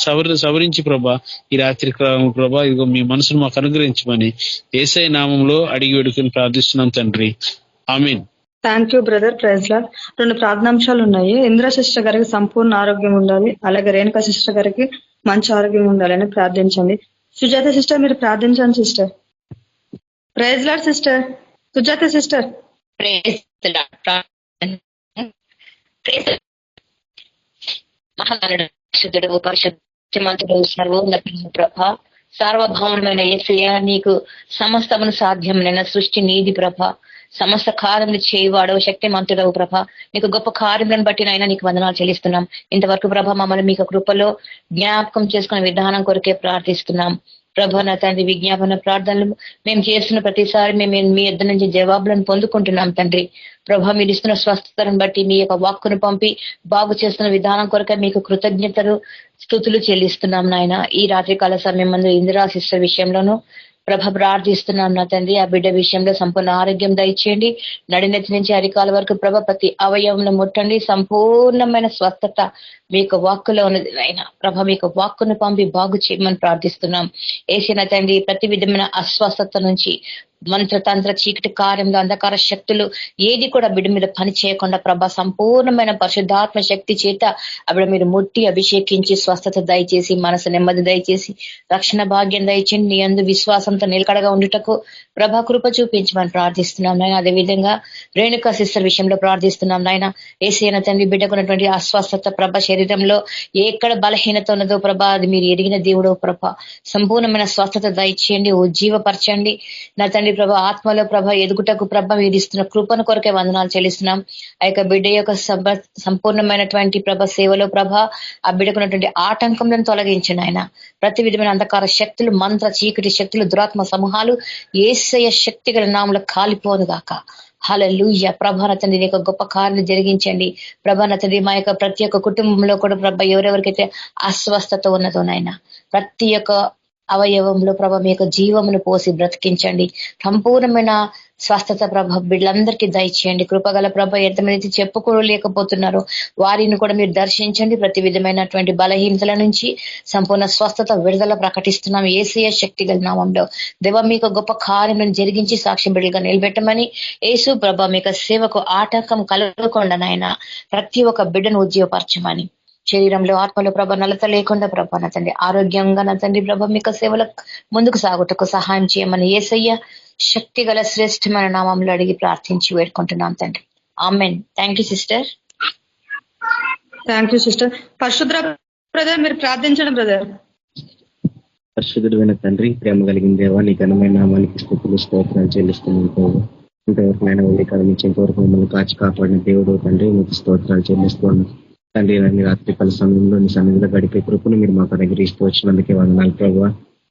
సవరించి ప్రభా ఈ రాత్రి ప్రభా ఇదిగో మీ మనసును మాకు అనుగ్రహించమని యేసయ్య నామంలో అడిగి వేడుకొని ప్రార్థిస్తున్నాం తండ్రి. ఆమేన్. Thank you brother. Praise Lord. 2 ప్రార్థనాంశాలు ఉన్నాయి. ఇంద్ర సిస్టర్ గారికి సంపూర్ణ ఆరోగ్యం ఉండాలి, అలాగే రేణుకా సిస్టర్ గారికి మంచి ఆరోగ్యం ఉండాలని ప్రార్థించండి. సుజాత సిస్టర్ మీరు ప్రార్థించండి sister. Praise lord sister. Sujatha sister. మహాశుద్ధుడు, పరిశుద్ధమంతుడు, సర్వోన్నతుడు ప్రభ, సార్వభౌమమైన యేసయ్య, నీకు సమస్తమును సాధ్యమైన సృష్టి నీది ప్రభ. సమస్త కార్యములు చేయవాడవు, శక్తిమంతుడవు ప్రభ. నీకు గొప్ప కార్యములను బట్టి నైనా నీకు వందనాలు చెల్లిస్తున్నాం. ఇంతవరకు ప్రభ మమ్మల్ని మీకు కృపలో జ్ఞాపకం చేసుకునే విధానం కొరకే ప్రార్థిస్తున్నాం ప్రభ. నా తండ్రి, విజ్ఞాపన ప్రార్థనలు మేము చేస్తున్న ప్రతిసారి మేము మీ యొద్ద నుంచి జవాబులను పొందుకుంటున్నాం తండ్రి. ప్రభ మీరు ఇస్తున్న స్వస్థతను బట్టి, మీ యొక్క వాక్కును పంపి బాగు చేస్తున్న విధానం కొరకే మీకు కృతజ్ఞతలు, స్తుతులు చెల్లిస్తున్నాం నాయన. ఈ రాత్రికాల సమయం మందు ఇందిరా సిస్టర్ విషయంలోనూ ప్రభ ప్రార్థిస్తున్నాం నా తండ్రి. ఆ బిడ్డ విషయంలో సంపూర్ణ ఆరోగ్యం దయచేయండి. నడినెత్తి నుంచి అరికాల వరకు ప్రభ ప్రతి అవయవంలో ముట్టండి. సంపూర్ణమైన స్వస్థత మీకు వాక్కులో ఉన్నది అయినా ప్రభ, మీకు వాక్కును పంపి బాగు చేయమని ప్రార్థిస్తున్నాం. ఏసిన తండ్రి ప్రతి విధమైన అస్వస్థత నుంచి, మంత్రతంత్ర చీకటి కార్యంలో అంధకార శక్తులు ఏది కూడా బిడ్డ మీద పని చేయకుండా ప్రభ సంపూర్ణమైన పరిశుద్ధాత్మ శక్తి చేత అవిడ మీరు ముట్టి అభిషేకించి స్వస్థత దయచేసి, మనసు నెమ్మది దయచేసి, రక్షణ భాగ్యం దయచేసి, నీ అందు విశ్వాసంతో నిలకడగా ఉండుటకు ప్రభా కృప చూపించమని ప్రార్థిస్తున్నాం నాయన. అదేవిధంగా రేణుకా సిస్టర్ విషయంలో ప్రార్థిస్తున్నాం నాయన. ఏసైన తండ్రి బిడ్డకున్నటువంటి అస్వస్థత ప్రభ శరీరంలో ఎక్కడ బలహీనత ఉన్నదో ప్రభా అది మీరు ఎరిగిన దేవుడో ప్రభ, సంపూర్ణమైన స్వస్థత దయచేయండి, ఉజ్జీవపరచండి నా తండ్రి ప్రభ. ఆత్మలో ప్రభ ఎదుగుటకు ప్రభ మీరు ఇస్తున్న కృపను కొరకే వందనాలు చెల్లిస్తున్నాం. ఆ యొక్క బిడ్డ యొక్క సంపూర్ణమైనటువంటి ప్రభ సేవలో ప్రభ ఆ బిడ్డకున్నటువంటి ఆటంకంలను తొలగించండి ఆయన. ప్రతి విధమైన అంధకార శక్తులు, మంత్ర చీకటి శక్తులు, దురాత్మ సమూహాలు యేసయ్య శక్తి గల నామములో కాలిపోను గాక. హల్లెలూయా. ప్రభా నా తండ్రి యొక్క గొప్ప కార్యాలు జరిగించండి ప్రభా నా తండ్రి. మా యొక్క ప్రతి ఒక్క కుటుంబంలో కూడా ప్రభ ఎవరెవరికైతే అస్వస్థత ఉన్నదో నాయన ప్రతి ఒక్క అవయవంలో ప్రభ మీ యొక్క జీవమును పోసి బ్రతికించండి. సంపూర్ణమైన స్వస్థత ప్రభ బిడ్డలందరికీ దయచేయండి. కృపగల ప్రభ ఎంతమంది చెప్పుకోలేకపోతున్నారో వారిని కూడా మీరు దర్శించండి. ప్రతి విధమైనటువంటి బలహీనతల నుంచి సంపూర్ణ స్వస్థత విడుదల ప్రకటిస్తున్నాం యేసయ్య శక్తి గల నామంలో. దేవ మీకు గొప్ప కార్యం జరిగించి సాక్ష్యం బిడ్డలుగా నిలబెట్టమని, యేసు ప్రభ మీకు సేవకు ఆటంకం కలగకుండా నాయన ప్రతి ఒక్క బిడ్డను ఉజ్జీవపరచమని, శరీరంలో ఆత్మలో ప్రభ నలత లేకుండా ప్రభ నా తండ్రి ఆరోగ్యంగా నా తండ్రి ప్రభ మీకు సేవల ముందుకు సాగుటకు సహాయం చేయమని యేసయ్య శక్తి గల శ్రేష్టమైన నామంలో అడిగి ప్రార్థించి వేడుకుంటున్నాం తండ్రి. Amen. Thank you sister. Thank you sister. పరిశుద్ర బ్రదర్ మీరు ప్రార్థించండి బ్రదర్. పరిశుద్ధుడైన తండ్రి, ప్రేమ కలిగిన దేవా, నీ ఘనమైన నామానికి స్తుతులు స్తోత్రాలు చెల్లిస్తున్నాను. ఇంతవరకు నేను ఉదయకాలం నుంచి ఇంతవరకు మమ్మల్ని కాచి కాపాడిన దేవుడు తండ్రి మీకు స్తోత్రాలు చెల్లిస్తున్నాను తండ్రి. నన్ను రాత్రికాల సమయంలో నీ సన్నిధిలో గడిపే కృపను మీరు మాకు అనుగ్రహిస్తూ వచ్చినందుకే వందనాలు ప్రభావ.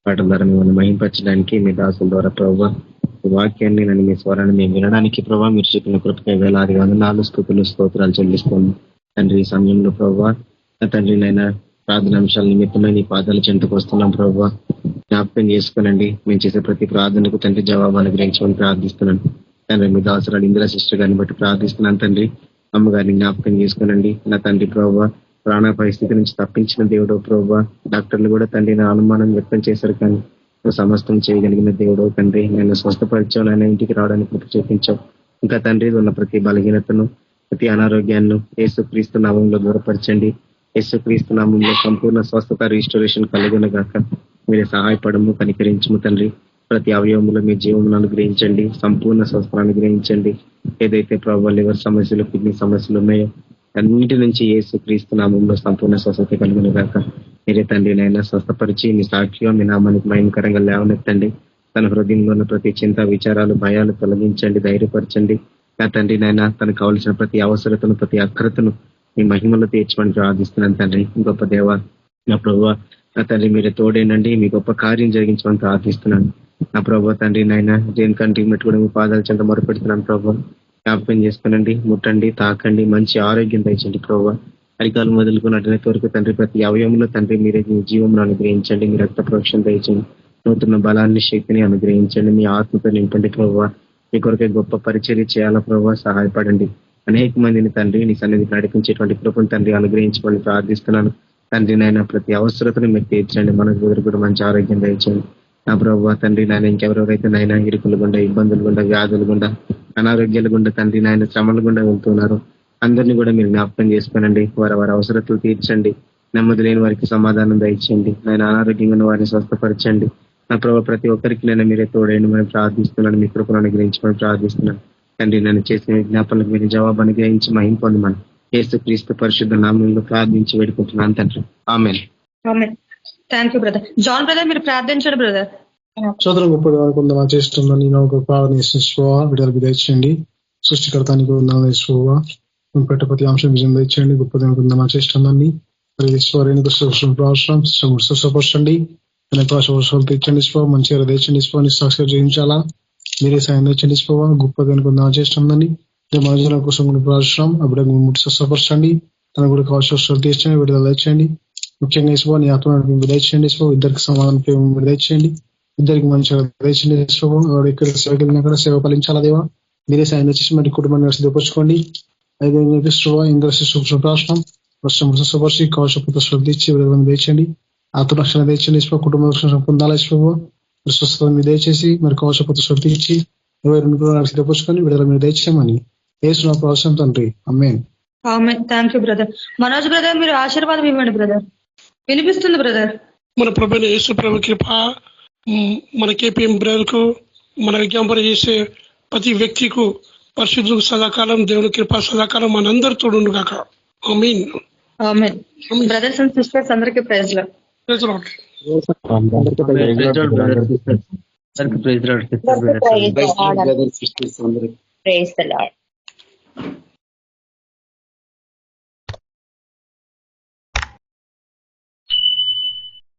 పాటల ద్వారా మిమ్మల్ని మహింపరచడానికి మీ దాసుల ద్వారా ప్రభావ వాక్యాన్ని నన్ను మీ స్వరాన్ని మేము వినడానికి ప్రభావ మీరు చెప్పిన కృపకై వేలాది వందనాలు స్తుతులు స్తోత్రాలు చెల్లిస్తున్నాను తండ్రి. ఈ సమయంలో ప్రభావ తండ్రి నైనా ప్రార్థన అంశాల నిమిత్తమై నీ పాదాల చెంతకు వస్తున్నాం ప్రభావ. జ్ఞాపకం చేసుకోనండి. మేము చేసే ప్రతి ప్రార్థనకు తండ్రి జవాబు అనుగ్రహించమని ప్రార్థిస్తున్నాను తండ్రి. మీ దాసురాలు ఇందిరా సిస్టర్ గారిని బట్టి ప్రార్థిస్తున్నాను తండ్రి. అమ్మగారిని జ్ఞాపకం చేసుకోనండి నా తండ్రి ప్రభావ. ప్రాణ పరిస్థితి నుంచి తప్పించిన దేవుడో ప్రభావ. డాక్టర్లు కూడా తండ్రి నా అనుమానం వ్యక్తం చేశారు, కానీ నువ్వు సమస్తం చేయగలిగిన దేవుడో తండ్రి. నేను స్వస్థపరిచావు, ఆయన ఇంటికి రావడానికి కృప చూపించావు. ఇంకా తండ్రి ఉన్న ప్రతి బలహీనతను, ప్రతి అనారోగ్యాన్ని యేసుక్రీస్తు నామంలో దూరపరచండి. యేసుక్రీస్తు నామంలో సంపూర్ణ స్వస్థత రిస్టోరేషన్ కలుగునగాక. మీరే సహాయపడము, కనికరించము తండ్రి. ప్రతి అవయవంలో మీ జీవమును అనుగ్రహించండి, సంపూర్ణ స్వస్థను అనుగ్రహించండి. ఏదైతే ప్రభావ లివర్ సమస్యలు, కిడ్నీ సమస్యలు ఉన్నాయో అన్నిటి నుంచి యేసుక్రీస్తు నామంలో సంపూర్ణ స్వస్థత కలుగును గాక. మీరే తండ్రి నైనా స్వస్థపరిచి మీ సాక్షిగా మీ నామానికి మహిమకరంగా లేవనెత్తండి. తన హృదయంలో ఉన్న ప్రతి చింత, విచారాలు, భయాలు తొలగించండి, ధైర్యపరచండి. నా తండ్రి నైనా తనకు కావలసిన ప్రతి అవసరతను, ప్రతి అక్కరతను మీ మహిమలో తీర్చమని ప్రార్థిస్తున్నాను తండ్రి. గొప్ప దేవ నా ప్రభువ, నా తండ్రి మీరే తోడేనండి, మీ గొప్ప కార్యం జరిగించమని ప్రార్థిస్తున్నాను నా ప్రభావ. తండ్రి నాయన దేని కంటికి మెట్టుకోవడం మీ పాదాల చెంత మొరపెడుతున్నాను ప్రభావ. జ్ఞాపకం చేసుకునండి, ముట్టండి, తాకండి, మంచి ఆరోగ్యం తెచ్చండి ప్రభావ. అరికాలు మొదలుకున్నట్టు వరకు తండ్రి ప్రతి అవయవంలో తండ్రి మీరే మీ జీవంలో అనుగ్రహించండి, మీ రక్త ప్రోక్షణ తెచ్చండి, నూతన బలాన్ని, శక్తిని అనుగ్రహించండి, మీ ఆత్మతో నింపండి ప్రభావ. మీ కొరకే గొప్ప పరిచర్య చేయాల ప్రభావ, సహాయపడండి. అనేక మందిని తండ్రి నీ సన్నిధికి నడిపించేటువంటి కృపను తండ్రి అనుగ్రహించమని ప్రార్థిస్తున్నాను తండ్రి. నాయన ప్రతి అవసరతను మీరు తీర్చండి, మనకు కూడా మంచి ఆరోగ్యం తెచ్చండి నా ప్రభావ. తండ్రి నాయన ఇంకెవరెవరైతే నాయన ఇరుకులు గుండా, ఇబ్బందులు గుండా, వ్యాధులు గుండా, అనారోగ్యాలు గుండా తండ్రి నాయన శ్రమలు గుండా వెళ్తున్నారు, అందరినీ కూడా మీరు జ్ఞాపకం చేసుకోనండి. వారి అవసరతలు తీర్చండి, నెమ్మది లేని వారికి సమాధానం దయచేయండి. నేను అనారోగ్యంగా ఉన్న వారిని స్వస్థపరచండి నా ప్రభావ. ప్రతి ఒక్కరికి నేను మీరే తోడేయండి మనం ప్రార్థిస్తున్నాను, మీ కృపను అనుగ్రహించమని ప్రార్థిస్తున్నాను తండ్రి. నన్ను చేసిన విజ్ఞాపనలకు మీరు జవాబు అనుగ్రహించి మహిమ పొందమని యేసుక్రీస్తు పరిశుద్ధ నామములో ప్రార్థించి వేడుకుంటున్నాను తండ్రి. ఆమేన్. Thank you brother. John brother మీరు ప్రార్థించండి బ్రదర్. సోదరం గొప్పగా కొంతమంది చేస్తున్నాను. నేను ఒక ప్రార్థన చేసినవా విడుదలకు దయచేయండి. సృష్టికర్తానికి ఉందా పెట్ట ప్రతి అంశం విజయం దయచేయండి. గొప్పగా కొంతమంది చేస్తున్నాన్ని స్వపరచండి, వర్షాలు తెచ్చండి స్వో, మంచిగా తెచ్చండి స్వో, నిస్సాక్షిగా జయించాలా మీరే సాయం తెచ్చండి స్వో. గొప్పగా కొంతమంది చేస్తుందని మన కోసం ప్రార్థిస్తున్నాం. అప్పుడు ముట్టి స్వస్థపరచండి, తన కూడా కావాల్సిన తీర్చండి, విడుదల తెచ్చండి. ముఖ్యంగా ఇసుకో నీ ఆత్మ దయచేయండి, ఇసుకో ఇద్దరికి సమాధానం దయచేయండి. ఇద్దరికి మంచిగా దయచేయండి ప్రభావ. వాడు ఇక్కడ సేవకి వెళ్ళినా కూడా సేవ ఫలించాలా దేవా. మీరే సాయం చేసి మరి కుటుంబాన్ని సిద్ధపరచుకోండి. ఐదు ఇంకా రాష్ట్రం స్వస్థపరిచి కవచపుత శ్రద్ధించి విడుదల తెచ్చండి. ఆత్మరక్షణ తెచ్చండి. కుటుంబ రక్షణ పొందాలి. స్వస్థత మీరు దయచేసి మరి కవచపుత శ్రద్ధించి సిద్ధపరచుకొని విడుదల మీరు దయచేయమని యేసు అవసరం తండ్రి. ఆమేన్. Thank you brother. Manoj brother మీరు ఆశీర్వాదం ఇవ్వండి బ్రదర్. వినిపిస్తుంది బ్రదర్. మన ప్రభువైన యేసు ప్రభు కృప మన కేపీఎం బ్రదర్ కు మన విజ్ఞాపన చేసే ప్రతి వ్యక్తికు పరిశుద్ధులకు సదాకాలం దేవుని కృప సదాకాలం మనందరూ తోడుండు కాక. Amen. Amen. Brothers and sisters అందరికీ praise lord. Praise the lord.